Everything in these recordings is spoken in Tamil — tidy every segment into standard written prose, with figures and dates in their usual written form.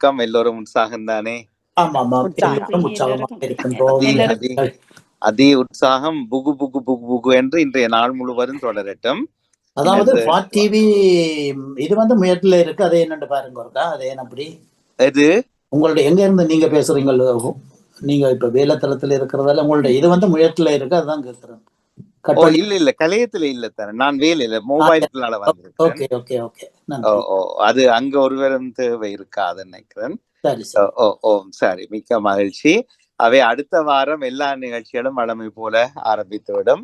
வணக்கம். எல்லோரும் உற்சாகம் தானே? அதே உற்சாகம் புகு புகு புகு புகு என்று இன்றைய நாள் முழுவதும் தொடரட்டும். அதாவது டிவி இது முயற்சியில இருக்கு. அதை என்னன்னு பாருங்க. அது ஏன் அப்படி? இது உங்களுடைய எங்க இருந்து நீங்க பேசுறீங்க? நீங்க இப்ப வேலைத்தளத்துல இருக்கிறதால உங்களுடைய இது முயற்சியில இருக்கு. அதுதான் கேட்கிறேன். இல்ல கலையத்துல இல்ல தானே. நான் வேலையில மொபைல்னால வந்திருக்கேன். அது அங்க ஒருவரும் தேவை இருக்காது நினைக்கிறேன். சரி, மிக்க மகிழ்ச்சி. அவை அடுத்த வாரம் எல்லா நிகழ்ச்சிகளும் வழமை போல ஆரம்பித்துவிடும்.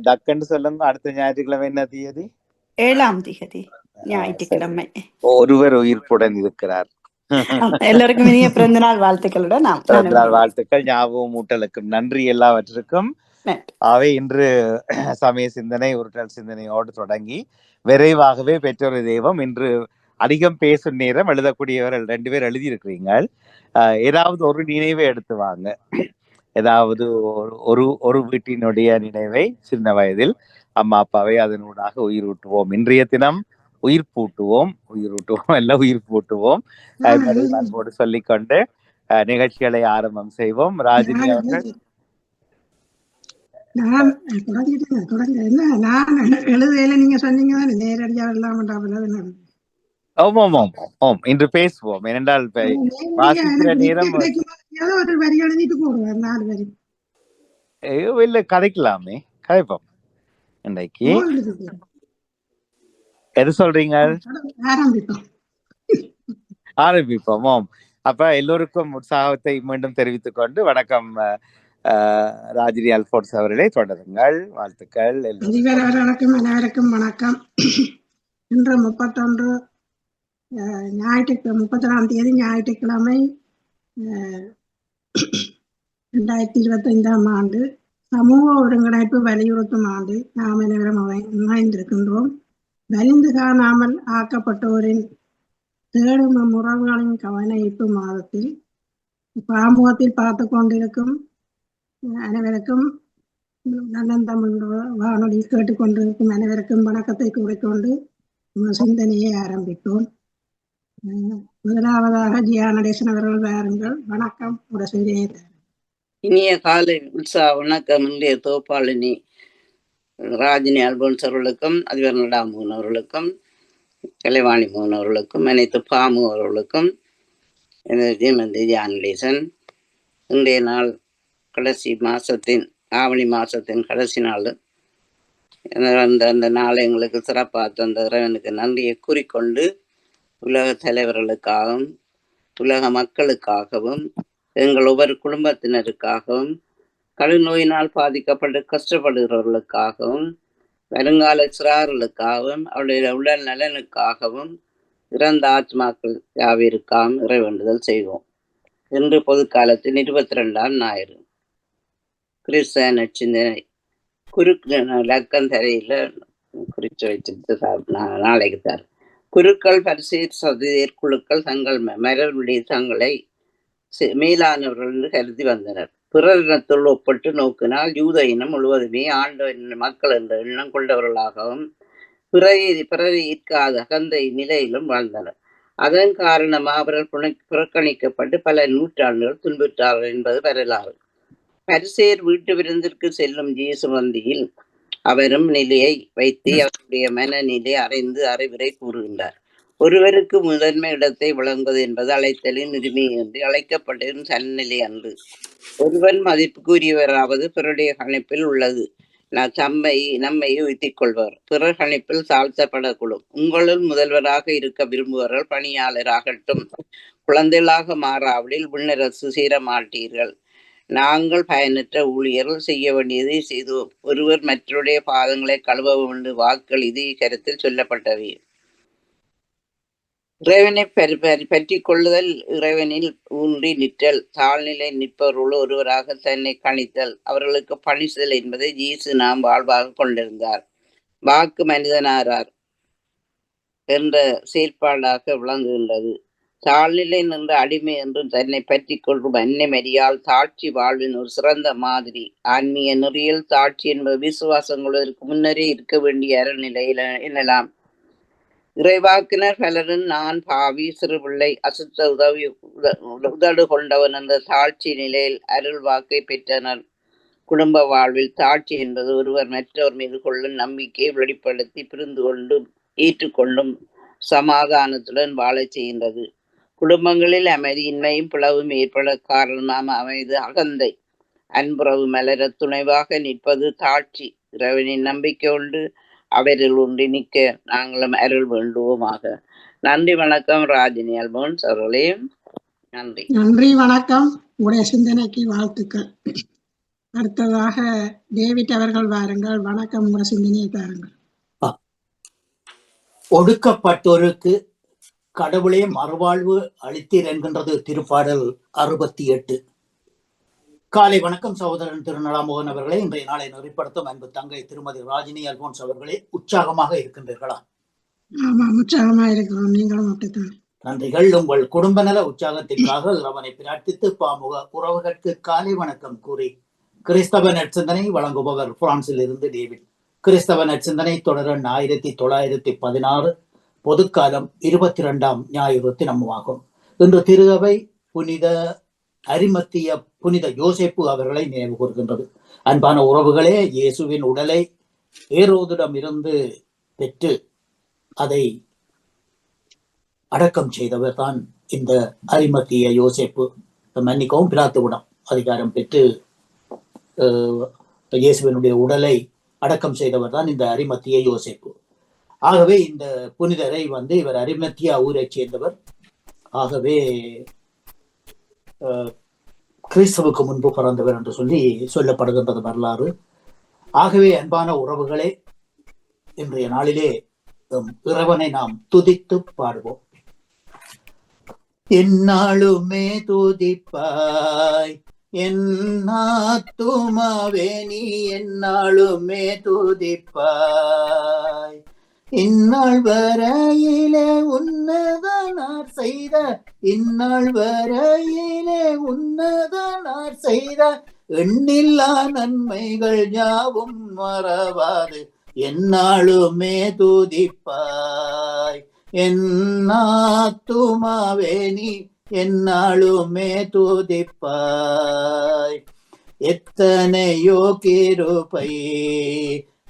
டக்குன்னு சொல்லுங்க, அடுத்த ஞாயிற்றுக்கிழமை என்ன தேதி? 7ஆம் தேதி ஞாயிற்றுக்கிழமை. ஒருவர் உயிர்ப்புடன் இருக்கிறார். எல்லாருக்கும் இனிய பிறந்த நாள் வாழ்த்துக்களுடன் வாழ்த்துக்கள். ஞாபகம் ஊட்டலுக்கும் நன்றி எல்லாவற்றுக்கும். அவை இன்று சமய சிந்தனை உருட்டல் சிந்தனையோடு தொடங்கி விரைவாகவே பெற்றோர் தெய்வம் இன்று அதிகம் பேசும் நேரம் எழுதக்கூடியவர்கள் 2 பேர் எழுதியிருக்கிறீங்க. ஏதாவது ஒரு நினைவை எடுத்து வாங்க. ஏதாவது ஒரு வீட்டினுடைய நினைவை, சின்ன வயதில் அம்மா அப்பாவை அதனூடாக உயிரூட்டுவோம். இன்றைய தினம் உயிர்ப்பூட்டுவோம் அல்ல உயிர்ப்பூட்டுவோம் அன்போடு சொல்லிக்கொண்டு நிகழ்ச்சிகளை ஆரம்பம் செய்வோம். ராஜினி அவர்கள். நான் எழுதையில நீங்க சொன்னீங்க நேரடியா எல்லாம் இன்று பேசுவோம். ஏனென்றால் நேரம் ஒரு வரி எழுதிட்டு போடுவார். 4 வரி இல்ல கதைக்கலாமே, கதைப்போம். இன்றைக்கு எது சொல்றீங்க? ஆரம்பிப்போம். அப்ப எல்லோருக்கும் உற்சாகத்தை மீண்டும் தெரிவித்துக் கொண்டு வணக்கம். ராஜினி அல்போன்ஸ் அவர்களே தொடருங்கள். வாழ்த்துக்கள். அனைவருக்கும் வணக்கம். இன்று 31ஆம் தேதி ஞாயிற்றுக்கிழமை 2025ஆம் ஆண்டு சமூக ஒருங்கிணைப்பு வலியுறுத்தும் ஆண்டு நாம் அனைவரும் இணைந்திருக்கின்றோம். வலிந்து காணாமல் ஆக்கப்பட்டோரின் தேடும் உறவுகளின் கவன ஈர்ப்பு மாதத்தில் பாமுகத்தில் பார்த்து கொண்டிருக்கும் அனைவருக்கும் நல்ல தமிழ் வானொலி கேட்டுக்கொண்டிருக்கும் அனைவருக்கும் வணக்கத்தை கூறிக்கொண்டு சிந்தனையை ஆரம்பித்தோம். முதலாவதாக ஜியா நடேசன் அவர்கள் வாருங்கள். வணக்கம். இனிய காலை உற்சாக வணக்கம். இன்றைய தோப்பாளினி ராஜினி அல்போன்ஸ் அவர்களுக்கும், அதிபர் நடாமோகன் அவர்களுக்கும், கலைவாணி மோகன் அவர்களுக்கும், அனைத்து பாமு அவர்களுக்கும் ஜியா நடேசன். இன்றைய நாள் கடைசி மாசத்தின் ஆவணி மாசத்தின் கடைசி நாள். அந்த நாளை எங்களுக்கு சிறப்பாக தந்த இறைவனுக்கு நன்றியை கூறிக்கொண்டு உலக தலைவர்களுக்காகவும் உலக மக்களுக்காகவும் எங்கள் ஒவ்வொரு குடும்பத்தினருக்காகவும் கடுநோயினால் பாதிக்கப்பட்டு கஷ்டப்படுகிறவர்களுக்காகவும் வருங்கால சிறார்களுக்காகவும் அவருடைய உடல் நலனுக்காகவும் இறந்த ஆத்மாக்கள் யாவிற்காகவும் இறைவேண்டுதல் செய்வோம். இன்று பொது காலத்தில் 22ஆம் ஞாயிறு கிறிஸ்தவ நச்சிந்தனை லக்கந்தரையில குறிச்சு வச்சுட்டு நாளைக்கு தார். குருக்கள் பரிசீர் சதியர் குழுக்கள் தங்கள் மரபுடைய தங்களை மேலானவர்கள் என்று கருதி வந்தனர். பிறர் இனத்துள் ஒப்பிட்டு நோக்கினால் யூத இனம் முழுவதுமே ஆண்ட மக்கள் என்ற எண்ணம் கொண்டவர்களாகவும் பிறரை ஈர்க்காத அகந்த நிலையிலும் வாழ்ந்தனர். அதன் காரணமாக அவர்கள் புறக்கணிக்கப்பட்டு பல நூற்றாண்டுகள் துன்புற்றார்கள் என்பது வரலாறு. பரிசேர் வீட்டு விருந்திற்கு செல்லும் இயேசு வந்தியில் அவரும் நிலையை வைத்து அவருடைய மனநிலை அறிவுரை கூறுகின்றார். ஒருவருக்கு முதன்மை இடத்தை வழங்குவது என்பது அழைத்தலின் உரிமை என்று அழைக்கப்பட்டதும் சன்னிலை அன்று. ஒருவன் மதிப்புக்குரியவராவது பிறருடைய கணிப்பில் உள்ளது. நம்மை உயர்த்திக் கொள்வர், பிறர் கணிப்பில் தாழ்த்தப்படக்கூடும். உங்களுள் முதல்வராக இருக்க விரும்புவர்கள் பணியாளராகட்டும். குழந்தைகளாக மாறாவலில் விண்ணரசு சேர மாட்டீர்கள். நாங்கள் பயனற்ற ஊழியர்கள் செய்ய வேண்டியதை செய்தோம். ஒருவர் மற்றவருடைய பாதங்களை கழுவ வேண்டும் வாக்கள் இதே கருத்தில் சொல்லப்பட்டவை. இறைவனை பற்றி கொள்ளுதல், இறைவனில் ஊன்றி நிற்றல், தாழ்நிலை நிற்பவர்களோடு ஒருவராக தன்னை கணித்தல், அவர்களுக்கு பணிசுதல் என்பதை இயேசு நாம் வாழ்வாக கொண்டிருந்தார். வாக்கு மனிதனாரார் என்ற செயற்பாடாக விளங்குகின்றது. தாழ்நிலை நின்ற அடிமை என்றும் தன்னை பற்றி கொள்ளும் அன்னை மரியாள் தாட்சி வாழ்வின் ஒரு சிறந்த மாதிரி. ஆன்மீக நெறியில் தாட்சி என்பது விசுவாசம் கொள்வதற்கு முன்னரே இருக்க வேண்டிய அறநிலையில் எனலாம். இறைவாக்கினர் பலரும் நான் பாவி சிறுபிள்ளை அசுத்த உதடு கொண்டவன் என்ற தாழ்ச்சி நிலையில் அருள் வாக்கை பெற்றனர். குடும்ப வாழ்வில் தாழ்ச்சி என்பது ஒருவர் மற்றவர் மீது கொள்ளும் நம்பிக்கையை வெளிப்படுத்தி புரிந்து கொண்டும் ஏற்றுக்கொண்டும் சமாதானத்துடன் வாழச் செய்கின்றது. குடும்பங்களில் அமைதியின்மையும் பிளவும் ஏற்பட காரணமாக அமைது அகந்தை. அன்புறவு மலர துணைவாக நிற்பது தாழ்ச்சி. இறைவனின் நம்பிக்கை உண்டு அவரில் ஒன்றி நிற்க நாங்களும் அருள் வேண்டுவோமாக. நன்றி, வணக்கம். ராஜினி அல்போன்ஸ் அவர்களே, நன்றி. நன்றி, வணக்கம். உங்களுடைய சிந்தனைக்கு வாழ்த்துக்கள். அடுத்ததாக டேவிட் அவர்கள் வாருங்கள். வணக்கம், உங்களுடைய சிந்தனையை தாருங்கள். ஒடுக்கப்பட்டோருக்கு கடவுளே மறுவாழ்வு அளித்தீர் என்கின்றது திருப்பாடல் 68. காலை வணக்கம் சகோதரன் திருநலாமோகன் அவர்களே. இன்றைய நாளை நெறிப்படுத்தும் அன்பு தங்கை திருமதி ராஜினி அல்போன்ஸ் அவர்களே, உற்சாகமாக இருக்கின்றீர்களா? ஆமாம், உற்சாகமா இருக்கிறோம். நீங்களும் அப்படித்தான். நன்றிகள். உங்கள் குடும்ப நல உற்சாகத்திற்காக இறைவனை பிரார்த்தித்து பாமுக உறவுகளுக்கு காலை வணக்கம் கூறி கிறிஸ்தவ நற்சிந்தனை வழங்குபவர் பிரான்சில் இருந்து டேவிட். கிறிஸ்தவ நற்சிந்தனை தொடரன் 1916 பொதுக்காலம் 22ஆம் ஞாயிறு தினமாகும். இன்று திரு அவை புனித அரிமத்திய புனித யோசேப்பு அவர்களை நினைவு கூறுகின்றது. அன்பான உறவுகளே, இயேசுவின் உடலை ஏரோதிடம் இருந்து பெற்று அதை அடக்கம் செய்தவர் தான் இந்த அரிமத்திய யோசேப்பு. மன்னிக்கவும், பிலாத்துவிடம் அதிகாரம் பெற்று இயேசுவினுடைய உடலை அடக்கம் செய்தவர் தான் இந்த அரிமத்திய யோசேப்பு. ஆகவே இந்த புனிதரை இவர் அரிமத்தியா ஊரை சேர்ந்தவர். ஆகவே கிறிஸ்துவுக்கு முன்பு பிறந்தவர் என்று சொல்லப்படுகின்றது வரலாறு. ஆகவே அன்பான உறவுகளே, இன்றைய நாளிலே இறைவனை நாம் துதித்து பாடுவோம். எந்நாளுமே துதிப்பாய் என் ஆத்துமாவே நீ எந்நாளுமே துதிப்பாய். இந்நாள் வரையிலே உன்னதனார் செய்த இந்நாள் வரையிலே உன்னதனார் செய்த எண்ணில்லா நன்மைகள் யாவும் மறவாது எந்நாளுமே துதிப்பாய். என் ஆத்துமாவே நீ எந்நாளுமே துதிப்பாய். எத்தனையோ கிருபை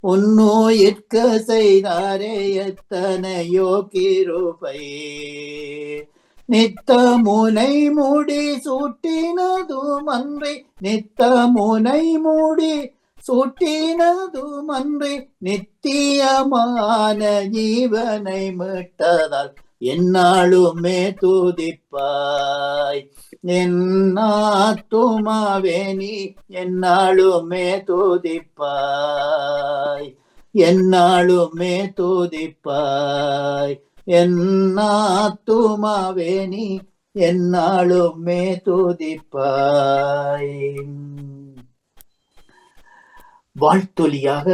உன்னுயிர்க்க செய்தாரே, எத்தனையோ கிருபை. நித்த முனை மூடி சூட்டினதுமன்றி நித்த முனை மூடி சூட்டினதுமன்றி நித்தியமான ஜீவனை மீட்டதால் எந்நாளுமே துதிப்பாய். என் ஆத்துமாவே நீ எந்நாளுமே துதிப்பாய். எந்நாளுமே துதிப்பாய். என் ஆத்துமாவே நீ எந்நாளுமே துதிப்பாய். வாழ்த்தொலியாக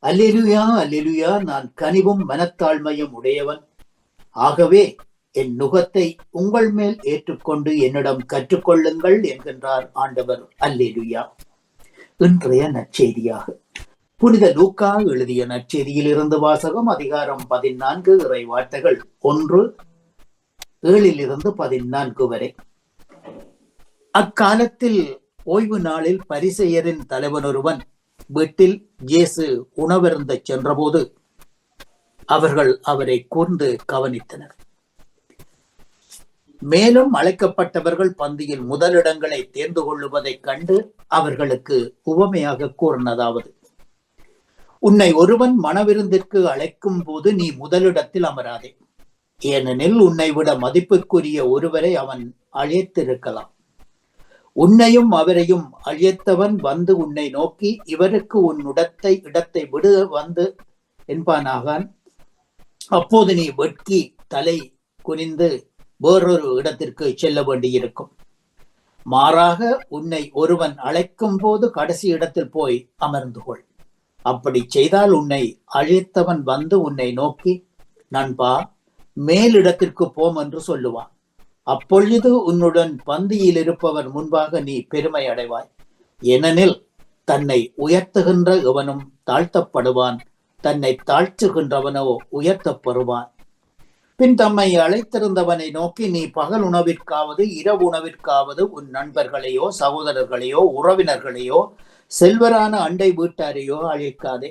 அல்லேலூயா அல்லேலூயா, நான் கனிவும் மனத்தாழ்மையும் உடையவன், ஆகவே என் நுகத்தை உங்கள் மேல் ஏற்றுக்கொண்டு என்னிடம் கற்றுக்கொள்ளுங்கள் என்கின்றார் ஆண்டவர். அல்லேலூயா. இன்றைய நற்செய்தியாக புனித லூக்கா எழுதிய நற்செய்தியில் இருந்து வாசகம். அதிகாரம் 14, இறை வார்த்தைகள் 1:7-14 வரை. அக்காலத்தில் ஓய்வு நாளில் பரிசேயரின் தலைவன் ஒருவன் வீட்டில் இயேசு உணவருந்த சென்றபோது அவர்கள் அவரை கூர்ந்து கவனித்தனர். மேலும் அழைக்கப்பட்டவர்கள் பந்தியில் முதலிடங்களை தேர்ந்து கொள்ளுவதைக் கண்டு அவர்களுக்கு உவமையாக கூறினதாவது: உன்னை ஒருவன் மணவிருந்திற்கு அழைக்கும் போது நீ முதலிடத்தில் அமராதே, ஏனெனில் உன்னை விட மதிப்புக்குரிய ஒருவரை அவன் அழைத்திருக்கலாம். உன்னையும் அவரையும் அழைத்தவன் வந்து உன்னை நோக்கி, இவருக்கு உன் இடத்தை விடு வந்து என்பானாகான். அப்போது நீ வெட்கி தலை குனிந்து வேறொரு இடத்திற்கு செல்ல வேண்டியிருக்கும். மாறாக உன்னை ஒருவன் அழைக்கும் போது கடைசி இடத்தில் போய் அமர்ந்து கொள். அப்படி செய்தால் உன்னை அழைத்தவன் வந்து உன்னை நோக்கி, நண்பா, மேலிடத்திற்கு போம் என்று சொல்லுவான். அப்பொழுது உன்னுடன் பந்தியில் இருப்பவர் முன்பாக நீ பெருமை அடைவாய். ஏனெனில் தன்னை உயர்த்துகின்ற எவனும் தாழ்த்தப்படுவான், தன்னை தாழ்த்துகின்றவனோ உயர்த்தப்படுவான். பின் தம்மை அழைத்திருந்தவனை நோக்கி, நீ பகல் உணவிற்காவது இரவு உணவிற்காவது உன் நண்பர்களையோ சகோதரர்களையோ உறவினர்களையோ செல்வரான அண்டை வீட்டாரையோ அழைக்காதே,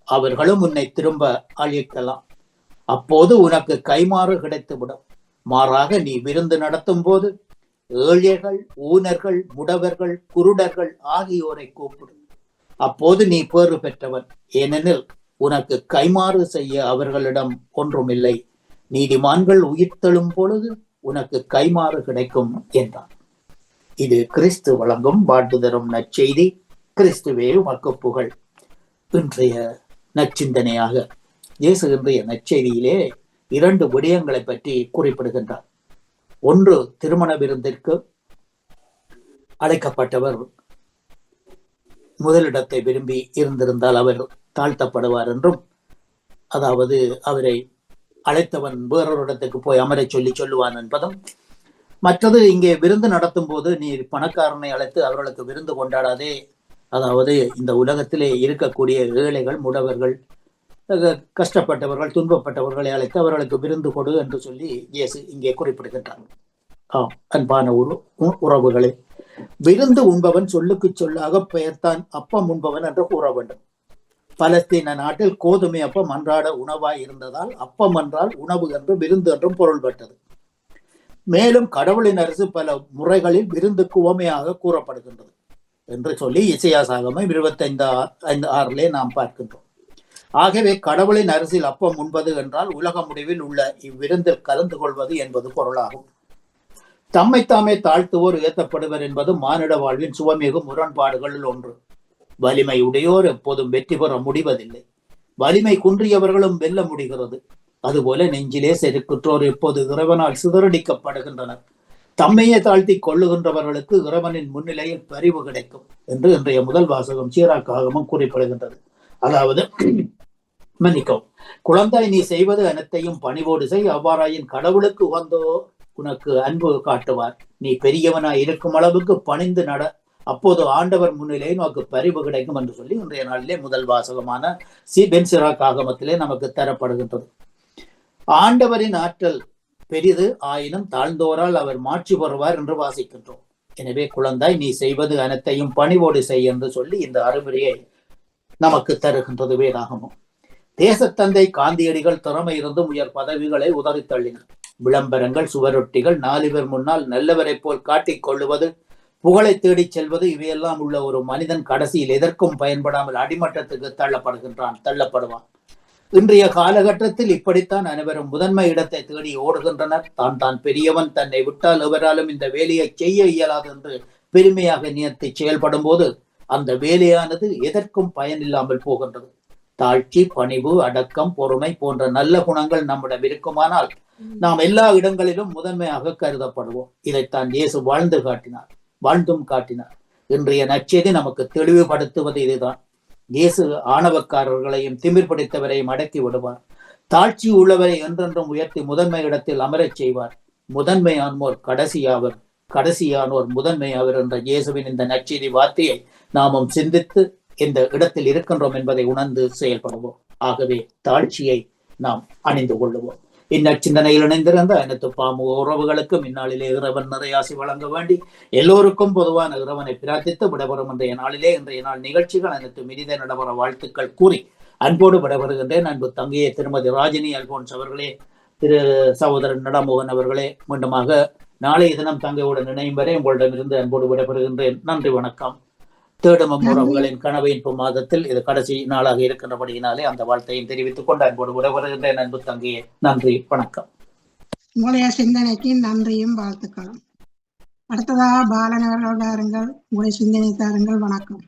அவர்களும் உன்னை திரும்ப அழைக்கலாம். அப்போது உனக்கு கைமாறு கிடைத்துவிடும். மாறாக நீ விருந்து நடத்தும் போது ஏழைகள், ஊனர்கள், முடவர்கள், குருடர்கள் ஆகியோரை கூப்பிடும். அப்போது நீ பேறு பெற்றவன், ஏனெனில் உனக்கு கைமாறு செய்ய அவர்களிடம் ஒன்றுமில்லை. நீதிமான்கள் உயிர்த்தெழும் பொழுது உனக்கு கைமாறு கிடைக்கும் என்றார். இது கிறிஸ்து வழங்கும் வாழ்த்து தரும் நற்செய்தி. கிறிஸ்துவே உமக்கு புகழ். இன்றைய நற்சிந்தனையாக இயேசு இன்றைய நற்செய்தியிலே 2 விடயங்களை பற்றி குறிப்பிடுகின்றார். ஒன்று, திருமண விருந்திற்கு அழைக்கப்பட்டவர் முதலிடத்தை விரும்பி இருந்திருந்தால் அவர் தாழ்த்தப்படுவார் என்றும், அதாவது அவரை அழைத்தவன் வேறொரு இடத்துக்கு போய் அமரை சொல்லுவான் என்பதும், மற்றது இங்கே விருந்து நடத்தும் போது நீ பணக்காரனை அழைத்து அவர்களுக்கு விருந்து கொண்டாடாதே, அதாவது இந்த உலகத்திலே இருக்கக்கூடிய ஏழைகள், முடவர்கள், கஷ்டப்பட்டவர்கள், துன்பப்பட்டவர்களை அழைத்து அவர்களுக்கு விருந்து கொடு என்று சொல்லி இயேசு இங்கே குறிப்பிடுகின்றார். அன்பான உறவுகளே, விருந்து உண்பவன் சொல்லுக்கு சொல்லாக பெயர்த்தான் அப்பம் உண்பவன் என்று கூற வேண்டும். பலஸ்தீன நாட்டில் கோதுமை அப்பம் அன்றாட உணவாய் இருந்ததால் அப்பம் என்றால் உணவு என்று விருந்து என்றும் பொருள்பட்டது. மேலும் கடவுளின் அரசு பல முறைகளில் விருந்துக்கு உவமையாக கூறப்படுகின்றது என்று சொல்லி இசையாசாகமம் 25:6 நாம் பார்க்கின்றோம். ஆகவே கடவுளின் அரசில் அப்பம் உண்பது என்றால் உலக முடிவில் உள்ள இவ்விருந்தில் கலந்து கொள்வது என்பது பொருளாகும். தம்மைத்தாமே தாழ்த்துவோர் ஏற்றப்படுவர் என்பது மானிட வாழ்வின் சுவமிகு முரண்பாடுகளில் ஒன்று. வலிமை உடையோர் எப்போதும் வெற்றி பெற முடிவதில்லை. வலிமை குன்றியவர்களும் வெல்ல முடிகிறது. அதுபோல நெஞ்சிலே செருக்குற்றோர் எப்போது இறைவனால் சிதறடிக்கப்படுகின்றனர். தம்மையே தாழ்த்தி கொள்ளுகின்றவர்களுக்கு இறைவனின் முன்னிலையில் பரிவு கிடைக்கும் என்று இன்றைய முதல் வாசகம் சீராக்காகமும் குறிப்பிடுகின்றது. அதாவது, மன்னிக்கவும், குழந்தாய், நீ செய்வது அனைத்தையும் பணிவோடு செய், அவ்வாறாயின் கடவுளுக்கு உகந்தோ உனக்கு அன்பு காட்டுவார். நீ பெரியவனாய் இருக்கும் அளவுக்கு பணிந்து நட, அப்போது ஆண்டவர் முன்னிலையில் உனக்கு பரிவு கிடைக்கும் என்று சொல்லி இன்றைய நாளிலே முதல் வாசகமான பென்சிராக் ஆகமத்திலே நமக்கு தரப்படுகின்றது. ஆண்டவரின் ஆற்றல் பெரிது, ஆயினும் தாழ்ந்தோரால் அவர் மாட்சி பெறுவார் என்று வாசிக்கின்றோம். எனவே குழந்தாய், நீ செய்வது அனைத்தையும் பணிவோடு செய் என்று சொல்லி இந்த அறிவுரையை நமக்கு தருகின்றது வேதாகமம். தேசத்தந்தை காந்தியடிகள் திறமை இருந்தும் உயர் பதவிகளை உதறி தள்ளினார். விளம்பரங்கள், சுவரொட்டிகள், 4 பேர் முன்னால் நல்லவரை போல் காட்டிக் கொள்ளுவது, புகழை தேடிச் செல்வது, இவையெல்லாம் உள்ள ஒரு மனிதன் கடைசியில் எதற்கும் பயன்படாமல் அடிமட்டத்துக்கு தள்ளப்படுவான். இன்றைய காலகட்டத்தில் இப்படித்தான் அனைவரும் முதன்மை இடத்தை தேடி ஓடுகின்றனர். தான் பெரியவன், தன்னை விட்டால் எவராலும் இந்த வேலையை செய்ய இயலாது என்று பெருமையாக நினைத்து செயல்படும் போது அந்த வேலையானது எதற்கும் பயனில்லாமல் போகின்றது. தாழ்ச்சி, பணிவு, அடக்கம், பொறுமை போன்ற நல்ல குணங்கள் நம்மிடம் இருக்குமானால் நாம் எல்லா இடங்களிலும் முதன்மையாக கருதப்படுவோம். இதைத்தான் இயேசு வாழ்ந்தும் காட்டினார். இன்றைய நற்செய்தி நமக்கு தெளிவுபடுத்துவது இதுதான். இயேசு ஆணவக்காரர்களையும் திமிர் பிடித்தவரையும் அடக்கி விடுவார். தாழ்ச்சி உள்ளவரை என்றென்றும் உயர்த்தி முதன்மை இடத்தில் அமரச் செய்வார். முதன்மையானோர் கடைசியாவர், கடைசியானோர் முதன்மையாவர் என்ற இயேசுவின் இந்த நற்செய்தி வார்த்தையை நாமும் சிந்தித்து இந்த இடத்தில் இருக்கின்றோம் என்பதை உணர்ந்து செயல்படுவோம். ஆகவே தாழ்ச்சியை நாம் அணிந்து கொள்ளுவோம். இந்நற்சிந்தனையில் இணைந்திருந்த அனைத்து பாமு உறவுகளுக்கும் இந்நாளிலே இறைவன் நிறையாசி வழங்க வேண்டி எல்லோருக்கும் பொதுவான இறைவனை பிரார்த்தித்து விடைபெறும் இன்றைய நாள் நிகழ்ச்சிகள் அனைத்து மினித நடைபெற வாழ்த்துக்கள் கூறி அன்போடு விடைபெறுகின்றேன். அன்பு தங்கையே திருமதி ராஜினி அல்போன்ஸ் அவர்களே, திரு சகோதரன் நடமோகன் அவர்களே, மீண்டுமாக நாளைய தினம் தங்கையுடன் இணையும் வரை உங்களிடமிருந்து அன்போடு விடைபெறுகின்றேன். நன்றி, வணக்கம். தேடும் உறவுகளின் கனவையின்பு மாதத்தில் இது கடைசி நாளாக இருக்கின்றபடியினாலே அந்த வாழ்த்தையும் தெரிவித்துக் கொண்டு அன்போடு விடைபெறுகின்றேன். அன்பு தங்கையே, நன்றி, வணக்கம். உங்களுடைய சிந்தனைக்கு நன்றியும் வாழ்த்துக்களும். அடுத்ததாக பாலனவர்கள் வாருங்கள், உங்களுடைய சிந்தனை தாருங்கள். வணக்கம்.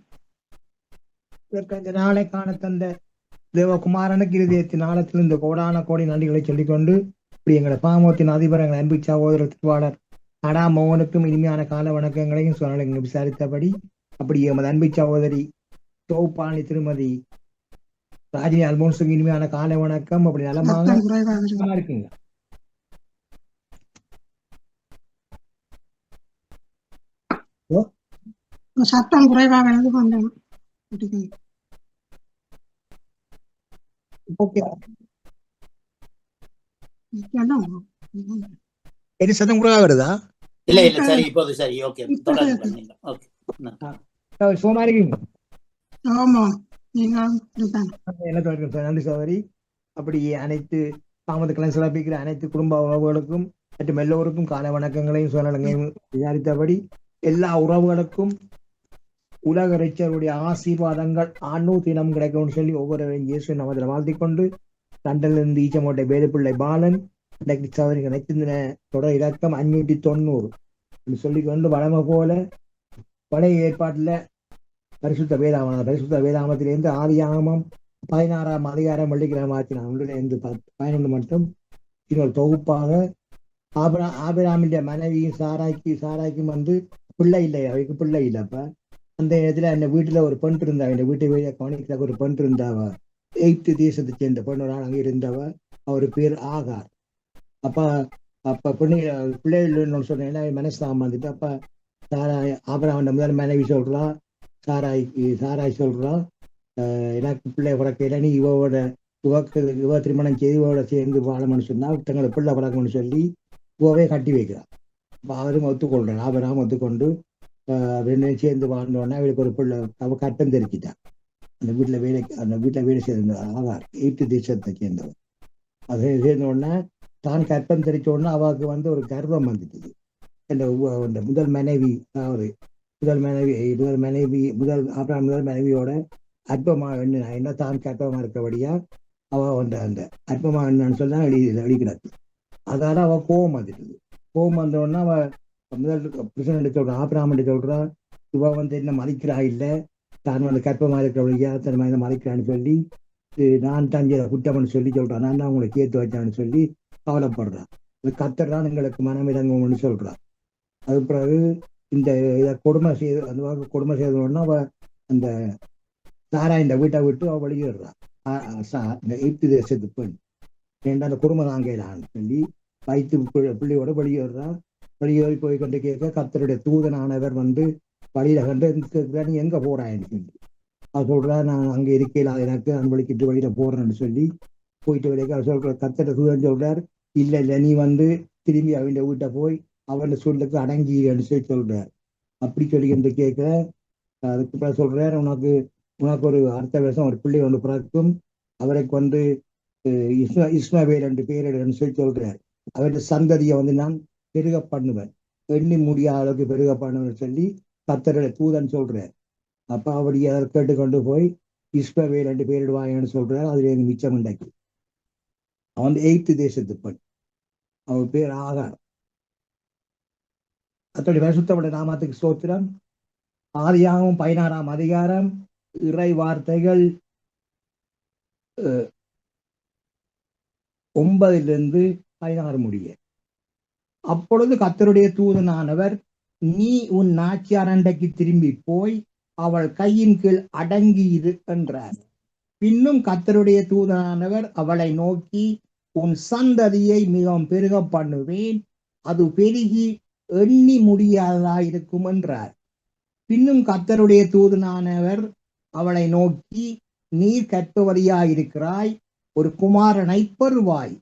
இந்த நாளை காண தந்த தேவகுமாரனுக்கு இருதயத்தின் ஆழத்தில் இந்த கோடான கோடி நன்றிகளை சொல்லிக்கொண்டு இப்படி எங்களை பாமோத்தின் அதிபர் எங்கள் அன்பு சகோதரர் திருவாளர் அடாமோகனுக்கும் இனிமையான கால வணக்கங்களையும் சொன்னாலும் விசாரித்தபடி அப்படி எமது அன்பு சகோதரி சோப்பாணி திருமதி ராஜினி அல்போன்ஸுக்கு இனிமையான காலை வணக்கம். அப்படி நலமாக இருக்குங்க. சத்தம் குறைவாக இருந்து கொண்டேன். ஓகே. எரி சத்தம் கூட வருதா? இல்ல இல்ல சரி, இப்போது சரி. ஓகே, தொடர்ந்து பண்ணீங்க. ஓகே. சோமா இருக்கீங்க? ஆமா, நீங்க இதுதான். என்ன நன்றி சகோதரி. அப்படி அனைத்து தாமதக்கெல்லாம் சிறப்பிக்கிற அனைத்து குடும்ப உறவுகளுக்கும் மற்றும் எல்லோருக்கும் கால வணக்கங்களையும் சூழலையும் விசாரித்தபடி எல்லா உறவுகளுக்கும் உலக இறைச்சருடைய ஆசீர்வாதங்கள் ஆண்டு தினம் கிடைக்கும்னு சொல்லி ஒவ்வொரு இயேசு நாமத்தில் வாழ்த்திக்கொண்டு லண்டனிலிருந்து ஈச்சமோட்டை வேலுப்பிள்ளை பாலன் இன்றைக்கு சகோதரி நைத்தின தொடர் இலக்கம் 590 சொல்லிக்கொண்டு வளமை போல பழைய ஏற்பாட்டில் பரிசுத்த வேதாமத்திலிருந்து ஆதியாகமம் 16ஆம் அதிகாரம் வெள்ளிக்கிழமை ஆற்றினார் 11 மட்டும் இன்னொரு தொகுப்பாக ஆபிராமின் மனைவியும் சாராய்க்கும் வந்து பிள்ளை இல்லை, அவைக்கு பிள்ளை இல்லை. அப்ப அந்த இடத்துல அந்த வீட்டுல ஒரு பெண் இருந்தா, இந்த வீட்டை வெளியே கவனிக்கிற ஒரு பெண் இருந்தாவ, எகிப்து தேசத்தை சேர்ந்த பெண் ஒரு ஆள் அங்கே இருந்தவ, அவர் பேர் ஆகார். அப்ப பிள்ளைகள் சொன்னா மனசுதான் வந்துட்டு அப்ப ஆபிராமன் முதல் மனைவி சொல்றா, சாராய் சொல்றா, எனக்கு பிள்ளை பிறக்கையில நீ இவ திருமணம் செய்து இவோட சேர்ந்து வாழணும்னு சொன்னா தங்களை பிள்ளை பிறக்கணும்னு சொல்லி இவவே கட்டி வைக்கிறான். அப்ப அவரும் ஒத்துக்கொள்றான். ஆபிரகாம் ஒத்துக்கொண்டு சேர்ந்து வாழ்ந்தோடனே அவளுக்கு ஒரு பிள்ளை அவ கட்டம் தெரிச்சிட்டான். அந்த வீட்டுல வேலை செய்த ஆகார் எகிப்து தேசத்தை சேர்ந்தவர். அதை சேர்ந்த உடனே தான் கட்டம் தெரிச்ச உடனே அவருக்கு வந்து ஒரு கர்வம் வந்துட்டு. இந்த முதல் மனைவி ஆபிரகாம் முதல் மனைவியோட அற்பமா என்ன தான் கற்பமா இருக்கபடியா அவ வந்து அந்த அற்பமா என்னன்னு சொன்னா அழிக்கிறாரு. அதால அவ கோபம் வந்துடுது. கோபம் வந்தோடனே அவ முதல் பிரசிடண்ட் சொல்றான், ஆபிரகாம் சொல்றா, இவ வந்து என்ன மதிக்கிறா இல்லை, தான் வந்து கற்பமா இருக்கிறபடியா தன் மனித மதிக்கிறான்னு சொல்லி நான் தான் குற்றம்னு சொல்லி சொல்றான், நான் தான் உங்களை கேத்து வச்சான்னு சொல்லி கவலைப்படுறான். கத்தர்தான் எங்களுக்கு மனம் இறங்கும்னு சொல்றான். அது பிறகு இந்த இதை கொடுமை செய்தோன்னா அவ அந்த சாரா இந்த வீட்டை விட்டு அவ வெளியேறான். இந்த எகிப்து தேசத்து பெண் அந்த குடும்பம் தாங்கலான்னு சொல்லி வைத்து பிள்ளையோட வெளியேறான். வெளியேறி போய் கொண்டு கேட்க கர்த்தருடைய தூதனானவர் வந்து வழியில கண்டு நீ எங்க போறான்னு சொல்லி அவர் சொல்றா, நான் அங்க இருக்கையில எனக்கு நான் வலிக்கிட்டு வெளியில போறேன்னு சொல்லி போயிட்டு வரைக்கும் அவர் சொல்ற கர்த்தருடைய தூதன் சொல்றார், இல்ல நீ வந்து திரும்பி அவங்க வீட்டை போய் அவன் சொல்லுக்கு அடங்கின்னு சொல்லி சொல்றார். அப்படி சொல்லி என்று கேட்க அதுக்கு சொல்றார், உனக்கு ஒரு அடுத்த வருஷம் ஒரு பிள்ளை ஒன்று பிறக்கும், அவருக்கு வந்து இஸ்மவேல் என்று பெயரிடுன்னு சொல்லி சொல்றார். அவருடைய சந்ததியை வந்து நான் பெருக பண்ணுவேன், எண்ணி முடியாத அளவுக்கு பெருக பண்ணுவேன்னு சொல்லி கர்த்தருடைய தூதன் சொல்றார். அப்ப அப்படி அதை கேட்டுக்கொண்டு போய் இஸ்மவேல் என்று பெயரிடுவாயன்னு சொல்றார். அதுல எனக்கு மிச்சம் உண்டாக்கி அவன் எகிப்து தேசத்து பெண், அவர் பேர் ஆகார். அத்தோடைய பரிசுத்தமுடைய நாமத்துக்கு ஸ்தோத்திரம். ஆதியாகமம் 16ஆம் அதிகாரம் இறை வார்த்தைகள் 9-16 முடிய. அப்பொழுது கர்த்தருடைய தூதனானவர், நீ உன் நாச்சியார் அண்டைக்கு திரும்பி போய் அவள் கையின் கீழ் அடங்கியிரு என்றார். பின்னும் கர்த்தருடைய தூதனானவர் அவளை நோக்கி, உன் சந்ததியை மிகவும் பெருக பண்ணுவேன், அது பெருகி எண்ணி முடியாததாயிருக்கும் என்றார். பின்னும் கர்த்தருடைய தூதனானவர் அவளை நோக்கி, நீர் கற்பவதியாயிருக்கிறாய், ஒரு குமாரனை பெறுவாய்.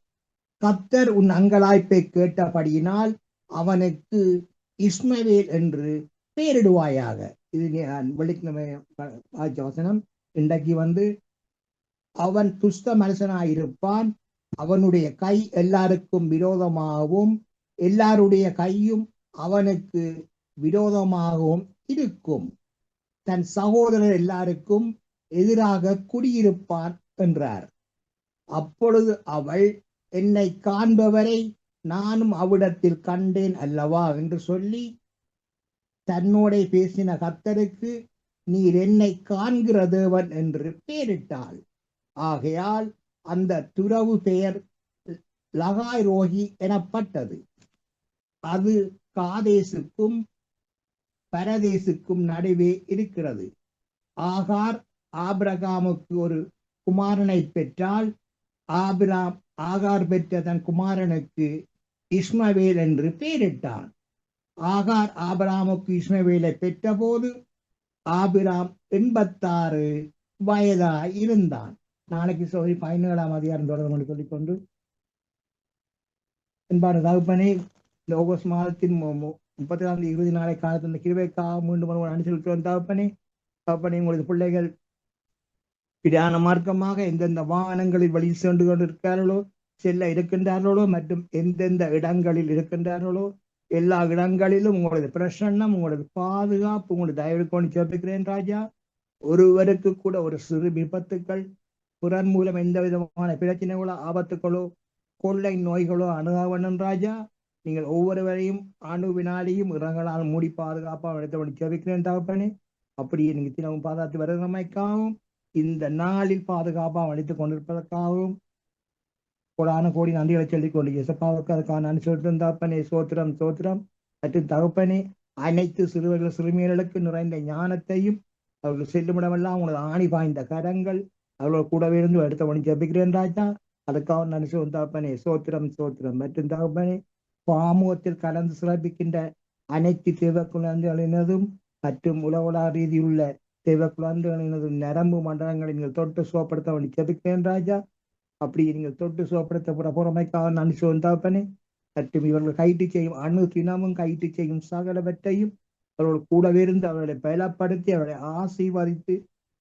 கர்த்தர் உன் அங்கலாய்ப்பை கேட்டபடியினால் அவனுக்கு இஸ்மவேல் என்று பெயரிடுவாயாக. இது வெள்ளிக்கிழமை வசனம். இன்றைக்கு வந்து அவன் துஷ்ட மனுஷனாயிருப்பான், அவனுடைய கை எல்லாருக்கும் விரோதமாகவும் எல்லாருடைய கையும் அவனுக்கு விரோதமாகவும் இருக்கும், தன் சகோதரர் எல்லாருக்கும் எதிராக குடியிருப்பான் என்றார். அப்பொழுது அவள், என்னை காண்பவரை நானும் அவ்விடத்தில் கண்டேன் அல்லவா என்று சொல்லி தன்னோட பேசின கர்த்தருக்கு, நீர் என்னை காண்கிற தேவன் என்று பெயரிட்டாள். ஆகையால் அந்த துறவு பெயர் லகாய் ரோகி எனப்பட்டது. அது காதேசுக்கும் பரதேசுக்கும் நடுவே இருக்கிறது. ஆகார் ஆபிரகாமுக்கு ஒரு குமாரனை பெற்றால், ஆகார் பெற்ற தன் குமாரனுக்கு இஸ்மவேல் என்று பெயரிட்டான். ஆகார் ஆபிரகாமுக்கு இஸ்மவேலை பெற்ற போது ஆபிராம் 86 வயதாய் இருந்தான். நாளைக்கு 17ஆம் அதிகாரம் தொடர்ந்து சொல்லிக்கொண்டு என்பார் தகப்பனே இந்த ஆகஸ்ட் மாதத்தின் 34 இறுதி நாளை காலத்தில் இந்த கிருபைக்காக மீண்டும் அனுசரிக்கிறோம் தகப்பனே. தகப்பனே உங்களது பிள்ளைகள் பிரயாண மார்க்கமாக எந்தெந்த வாகனங்களில் வழி சென்று கொண்டிருக்கிறார்களோ செல்ல இருக்கின்றார்களோ மற்றும் எந்தெந்த இடங்களில் இருக்கின்றார்களோ எல்லா இடங்களிலும் உங்களது பிரசன்னம் உங்களது பாதுகாப்பு உங்களது தயவு கொண்டு சேர்த்துக்கிறேன் ராஜா. ஒருவருக்கு கூட ஒரு சிறு விபத்துக்கள் புறன் மூலம் எந்த விதமான பிரச்சனைகளோ ஆபத்துக்களோ கொள்ளை நோய்களோ அணுகாவண்ணன் ராஜா. நீங்கள் ஒவ்வொருவரையும் அணு வினாடியும் இரங்கலால் மூடி பாதுகாப்பாக எடுத்தபடி ஜெபிக்கிறேன் தகப்பனே. அப்படியே நீங்க தினமும் பாதுகாத்து வருகிறமைக்காகவும் இந்த நாளில் பாதுகாப்பாக அளித்துக் கொண்டிருப்பதற்காகவும் கோடான கோடி நன்றிகளை சொல்லிக் கொண்டு இயேசுவுக்கு அதுக்கான அனுசரித்து தகப்பனே சோத்திரம் சோத்திரம். மற்றும் தகப்பனே அனைத்து சிறுவர்கள் சிறுமியர்களுக்கு நிறைந்த ஞானத்தையும் அவர்கள் செல்லுமிடமெல்லாம் உங்களது ஆணி பாய்ந்த கரங்கள் அவர்கள் கூடவே இருந்து எடுத்தபடி ஜெபிக்கிறேன் ராஜா. அதுக்காக நினைச்சு தகப்பனே சோத்திரம் சோத்திரம். மற்றும் தகப்பனே பாமுகத்தில் கலந்து சிறப்பிக்கின்ற அனைத்து தேவ குழந்தைகளினதும் மற்றும் உலக ரீதியில் உள்ள தேவ குழந்தைகளினதும் நரம்பு மண்டலங்களை நீங்கள் தொட்டு சுகப்படுத்த வேண்டி ஜெபிக்கிறேன் ராஜா. அப்படி நீங்கள் தொட்டு சுகப்படுத்த புறமைக்காக நினைச்சு தகப்பனே. மற்றும் இவர்கள் கைட்டு செய்யும் அணு தினமும் கைட்டு செய்யும் சகலவற்றையும் அவர்கள் கூடவே இருந்து அவர்களை பலப்படுத்தி அவர்களை ஆசீர்வதித்து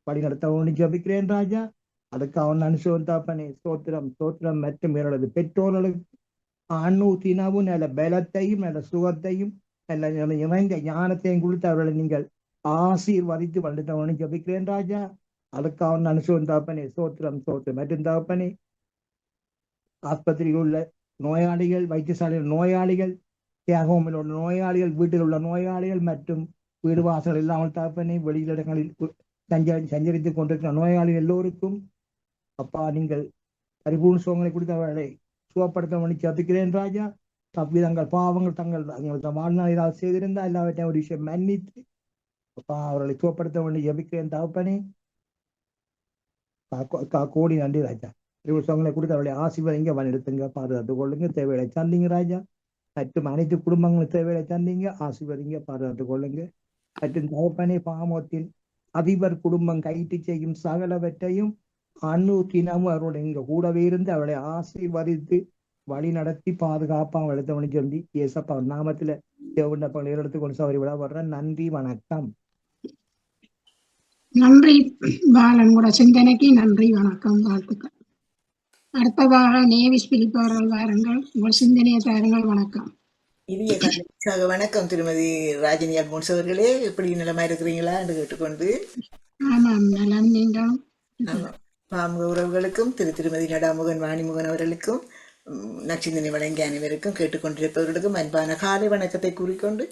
வழிநடத்த வேண்டி ஜெபிக்கிறேன் ராஜா. அதுக்காக நினைச்சு தகப்பனே சோத்திரம் சோத்திரம். மற்றும் இவர்களது பெற்றோர்களுக்கு அணு தினமும் நல்ல பலத்தையும் நல்ல சுகத்தையும் நல்ல இணைந்த ஞானத்தையும் கொடுத்து அவர்களை நீங்கள் ஆசீர்வதித்து வழிநடத்த ஜெபிக்கிறேன் ராஜா. அதுக்காக நினைச்சு தகப்பனே சோத்திரம் சோத்திரம். மற்றும் தகப்பனே ஆஸ்பத்திரியில் உள்ள நோயாளிகள் வைத்தியசாலையில் நோயாளிகள் தியாகமில் உள்ள நோயாளிகள் வீட்டில் உள்ள நோயாளிகள் மற்றும் வீடு வாசல் இல்லாமல் தகப்பனே வெளியிடங்களில் சஞ்சரித்துக் கொண்டிருக்கிற நோயாளிகள் எல்லோருக்கும் அப்பா நீங்கள் பரிபூர்ண சுகங்களை கொடுத்து அவர்களை சுகப்படுத்த வேண்டி ஜெபிக்கிறேன் ராஜா. தங்கள் பாவங்கள் தங்கள் வாழ்நாள் ஏதாவது செய்திருந்தால் எல்லாவற்றையும் ஒரு விஷயம் மன்னித்து அப்பா அவர்களை சுகப்படுத்த வேண்டி ஜெபிக்கிறேன் தகப்பனே. கோடி நன்றி ராஜா. சுகங்களை கொடுத்து அவர்களை ஆசீர்வதிங்க வழிநடத்துங்க பாதுகாத்து கொள்ளுங்க தேவையை சந்திங்க ராஜா. மற்றும் அனைத்து குடும்பங்களும் தேவையை சந்திங்க ஆசீர்வதிங்க பாதுகாத்து கொள்ளுங்க. மற்றும் தகப்பனே பாமோத்தின் அதிபர் குடும்பம் கைட்டு செய்யும் சகலவற்றையும் அணு தினமும் அவருடைய இங்க கூடவே இருந்து அவளை ஆசீர்வதித்து வழி நடத்தி பாதுகாப்பாக எடுத்தவனு சொல்லி ஏசப்பா நாமத்துல தேவண்டப்பங்களை எடுத்துக்கொண்டு சவரி விட வர்றேன். நன்றி வணக்கம். நன்றி பாலன் கூட சிந்தனைக்கு நன்றி வணக்கம் வாழ்த்துக்கள். அடுத்ததாக நேவிஸ் பிலிப் அவர்கள் வாருங்கள், உங்கள் சிந்தனையை தாருங்கள். வணக்கம். இனிய காலை வணக்கம் திருமதி ராஜினி அல்போன்ஸ் அவர்களே, எப்படி நிலமா இருக்கிறீங்களா என்று கேட்டுக்கொண்டு ஆமாம் நலம். நீங்களும் பாமுக உறவுகளுக்கும் திருமதி நடாமுகன் வாணிமுகன் அவர்களுக்கும் நச்சிந்தனை வழங்கிய அனைவருக்கும் கேட்டுக்கொண்டிருப்பவர்களுக்கும் அன்பான காலை வணக்கத்தை கூறிக்கொண்டு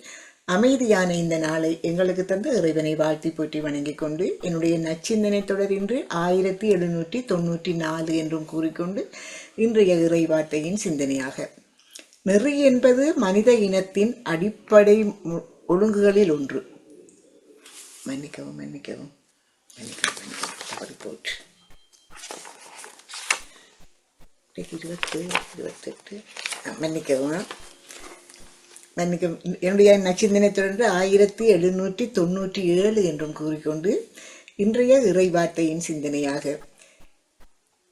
அமைதியான இந்த நாளை எங்களுக்கு தந்த இறைவனை வாழ்த்தி போற்றி வணங்கிக் கொண்டு என்னுடைய நச்சிந்தனை தொடர் இன்று 1794 என்றும் கூறிக்கொண்டு இன்றைய இறை வார்த்தையின் சிந்தனையாக, நெறி என்பது மனித இனத்தின் அடிப்படை ஒழுங்குகளில் ஒன்று. மன்னிக்கவும் மன்னிக்கவும் மன்னிக்கவும் போற்று 28 மன்னிக்கவும். என்னுடைய நச்சிந்தனை தொடர்ந்து 1797 என்றும் கூறிக்கொண்டு இன்றைய இறைவார்த்தையின் சிந்தனையாக,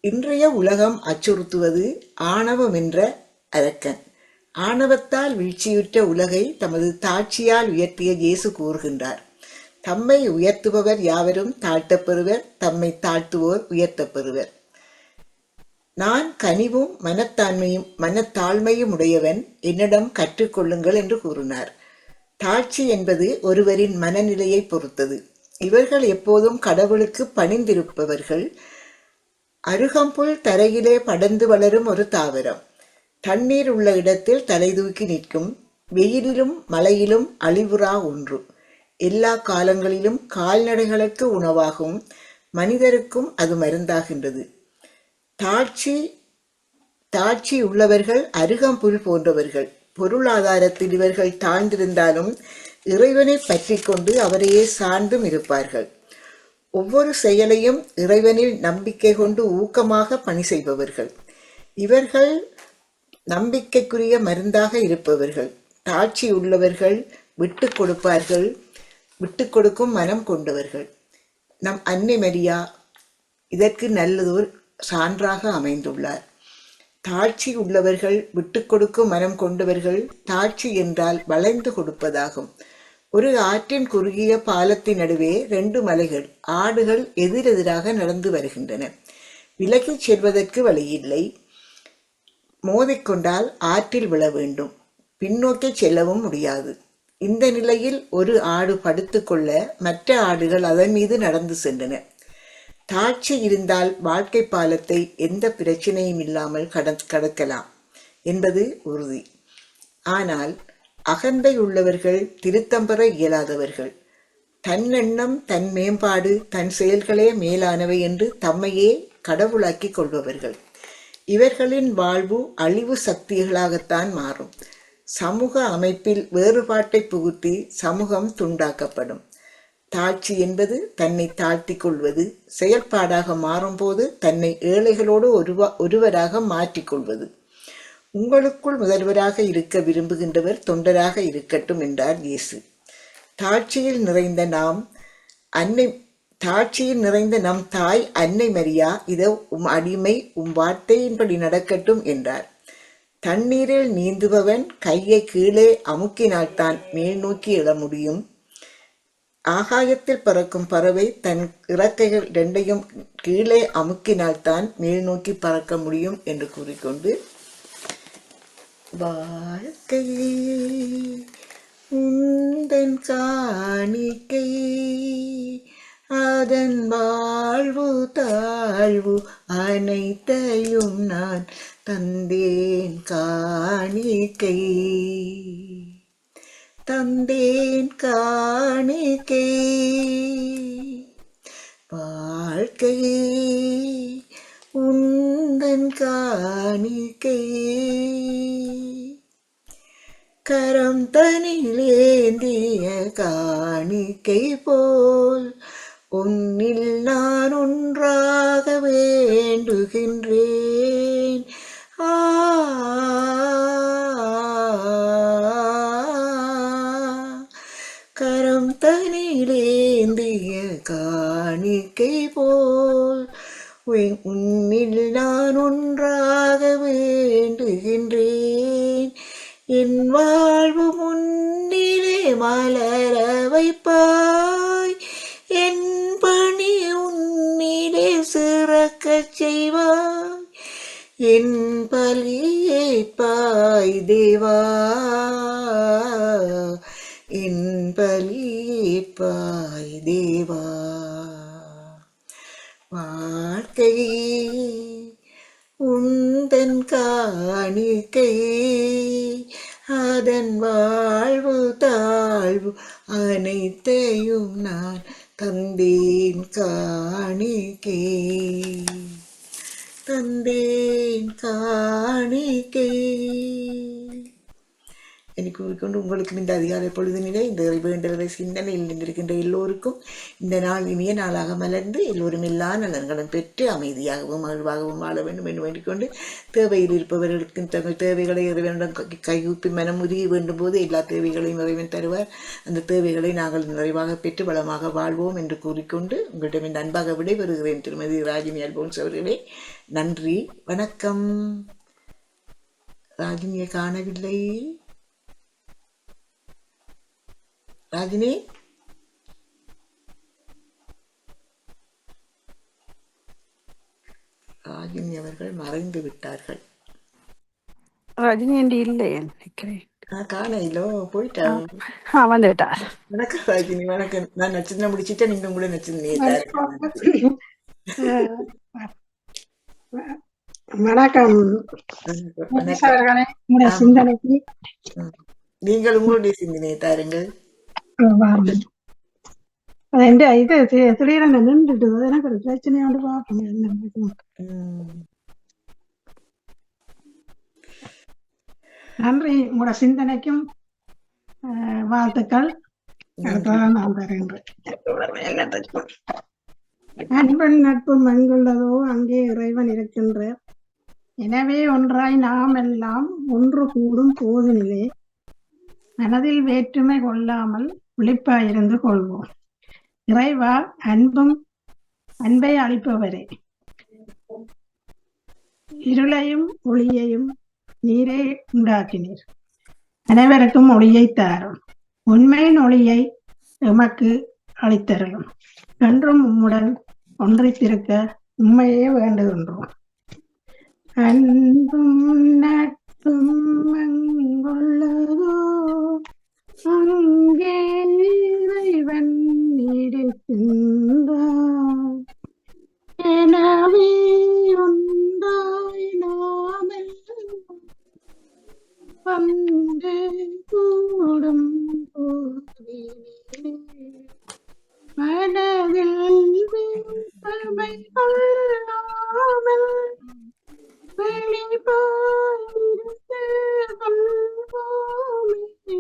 இன்றைய உலகம் அச்சுறுத்துவது ஆணவம் என்ற அரக்கன். ஆணவத்தால் வீழ்ச்சியுற்ற உலகை தமது தாட்சியால் உயர்த்திய இயேசு கூறுகின்றார், தம்மை உயர்த்துபவர் யாவரும் தாழ்த்தப்பெறுவர், தம்மை தாழ்த்துவோர் உயர்த்தப்பெறுவர். நான் கனிவும் மனத்தாழ்மையும் உடையவன், என்னிடம் கற்றுக்கொள்ளுங்கள் என்று கூறினார். தாட்சி என்பது ஒருவரின் மனநிலையை பொறுத்தது. இவர்கள் எப்போதும் கடவுளுக்கு பணிந்திருப்பவர்கள். அருகம்புல் தரையிலே படர்ந்து வளரும் ஒரு தாவரம். தண்ணீர் உள்ள இடத்தில் தலை தூக்கி நிற்கும். வெயிலிலும் மழையிலும் அழிவுறா ஒன்று. எல்லா காலங்களிலும் கால்நடைகளுக்கு உணவாகும். மனிதருக்கும் அது மருந்தாகின்றது. தாட்சி உள்ளவர்கள் அருகம்புல் போன்றவர்கள். பொருளாதாரத்தில் இவர்கள் தாழ்ந்திருந்தாலும் இறைவனை பற்றி கொண்டு அவரையே சார்ந்தும் இருப்பார்கள். ஒவ்வொரு செயலையும் இறைவனில் நம்பிக்கை கொண்டு ஊக்கமாக பணி செய்பவர்கள். இவர்கள் நம்பிக்கைக்குரிய மருந்தாக இருப்பவர்கள். தாட்சி உள்ளவர்கள் விட்டு கொடுப்பார்கள், விட்டு கொடுக்கும் மனம் கொண்டவர்கள். நம் அன்னை மரியா இதற்கு நல்லதோர் சான்றாக அமைந்துள்ளார். தாட்சி உள்ளவர்கள் விட்டு கொடுக்கும் மனம் கொண்டவர்கள். தாட்சி என்றால் வளைந்து கொடுப்பதாகும். ஒரு ஆற்றின் குறுகிய பாலத்தின் நடுவே 2 மலைகள், ஆடுகள் எதிரெதிராக நடந்து வருகின்றன. விலகிச் செல்வதற்கு வழியில்லை. மோதிக்கொண்டால் ஆற்றில் விழ வேண்டும். பின்னோக்கி செல்லவும் முடியாது. இந்த நிலையில் ஒரு ஆடு படுத்துக்கொள்ள மற்ற ஆடுகள் அதன் மீது நடந்து சென்றன. தாட்சி இருந்தால் வாழ்க்கை பாலத்தை எந்த பிரச்சனையும் இல்லாமல் கடக்கலாம் என்பது உறுதி. ஆனால் அகந்தை உள்ளவர்கள் திருத்தம் பெற இயலாதவர்கள். தன்னெண்ணம், தன் மேம்பாடு, தன் செயல்களே மேலானவை என்று தம்மையே கடவுளாக்கிக் கொள்பவர்கள். இவர்களின் வாழ்வு அழிவு சக்திகளாகத்தான் மாறும். சமூக அமைப்பில் வேறுபாட்டை புகுத்தி சமூகம் துண்டாக்கப்படும். தாழ்ச்சி என்பது தன்னை தாழ்த்தி கொள்வது, செயல்பாடாக மாறும்போது தன்னை ஏழைகளோடு ஒருவராக மாற்றிக்கொள்வது. உங்களுக்குள் முதல்வராக இருக்க விரும்புகின்றவர் தொண்டராக இருக்கட்டும் என்றார் இயேசு. தாழ்ச்சியில் நிறைந்த நம் தாய் அன்னை மரியா, இதோ அடிமை, வார்த்தையின்படி நடக்கட்டும் என்றார். தண்ணீரில் நீந்துபவன் கையை கீழே அமுக்கினால்தான் மேல் நோக்கி எழ முடியும். ஆகாயத்தில் பறக்கும் பறவை தன் இறக்கைகள் 2ஐயும் கீழே அமுக்கினால்தான் மேல் நோக்கி பறக்க முடியும் என்று கூறிக்கொண்டு, வாழ்க்கையே உந்தன் காணிக்கை, அதன் வாழ்வு தாழ்வு அனைத்தையும் நான் தந்தேன் காணிக்கை, தந்தேன் காணிக்கை. வாழ்க்கையே உந்தன் காணிக்கை, கரம் தனிலேந்திய காணிக்கை போல் உன்னில் நான் ஒன்றாக வேண்டுகின்றேன். கரம் தனிலேந்திய காணிக்கை போல் உன்னில் நான் ஒன்றாக வேண்டுகின்றேன். என் வாழ்வு முன்னிலே மலர வைப்பாய், என் பணி உன்னிலே சிறக்கச் செய்வாய், என் பலியேற்பாய் தேவா, என் பலியேற்பாய் தேவா. வாழ்க்கையே உந்தன் காணிக்கை, அதன் வாழ்வு தாழ்வு அனைத்தையும் நான் தந்தேன் காணிக்கை, தந்தேன் காணிக்கை. என்னை கூறிக்கொண்டு உங்களுக்கும் இந்த அதிகாலை பொழுதினிலே இந்த வேண்டுதலை சிந்தனையில் நின்றிருக்கின்ற எல்லோருக்கும் இந்த நாள் இனிய நாளாக மலர்ந்து எல்லோரும் எல்லா நலன்களும் பெற்று அமைதியாகவும் மகிழ்வாகவும் வாழ வேண்டும் என்று வேண்டிக்கொண்டு, தேவையில் இருப்பவர்களுக்கு தங்கள் தேவைகளை இறைவனிடம் கையூப்பி மனமுருகி வேண்டும் போது எல்லா தேவைகளையும் இறைவன் தருவார். அந்த தேவைகளை நாங்கள் நிறைவாக பெற்று வளமாக வாழ்வோம் என்று கூறிக்கொண்டு உங்களிடம் இந்த அன்பாக விடைபெறுகிறேன். திருமதி ராஜினி அல்போன்ஸ் அவர்களே, நன்றி, வணக்கம். ராஜினியை காணவில்லை. ராஜினி, ராஜினி அவர்கள் மறைந்து விட்டார்கள். ரஜினி என்று இல்லை நினைக்கிறேன். காணையிலோ போயிட்டா? வந்துவிட்டார். வணக்கம் ராஜினி, வணக்கம். நான் நச்சுன்னு முடிச்சுட்டேன், நீங்க கூட நச்சுன்னு. வணக்கம் சிந்தனைக்கு நீங்கள் உங்களுடைய சிந்தனையை தாருங்கள். இது திடீரென நின்றுட்டு எனக்கு ஒரு பிரச்சனையோடு பார்ப்போம். நன்றி, உங்களோட சிந்தனைக்கும் வாழ்த்துக்கள். நான் தருகின்றேன். அன்பன் நட்பு மண்குள்ளதோ அங்கே இறைவன் இருக்கின்றார். எனவே ஒன்றாய் நாம் எல்லாம் ஒன்று கூடும் போதினிலே மனதில் வேற்றுமை கொள்ளாமல் விழிப்பாயிருந்து கொள்வோம். இறைவா, அன்பை அளிப்பவரே, இருளையும் ஒளியையும் நீரே உண்டாக்கினீர். அனைவருக்கும் ஒளியை தாரும். உண்மையின் ஒளியை எமக்கு அளித்தருளும். என்றும் உம்முடன் ஒன்றித்திருக்க உண்மையே வேண்டுகின்றோம். அன்பும் நட்பும் அங்குள்ளதோ அங்கே இறைவன் இருக்கின்றார். எனவே ஒன்றாய் நாமெல்லாம் வந்து கூடும் போதினிலே மனதில் வெண்பமை கொள்ளாமல் வெளிப்பாய்ந்து கொள்வோமே.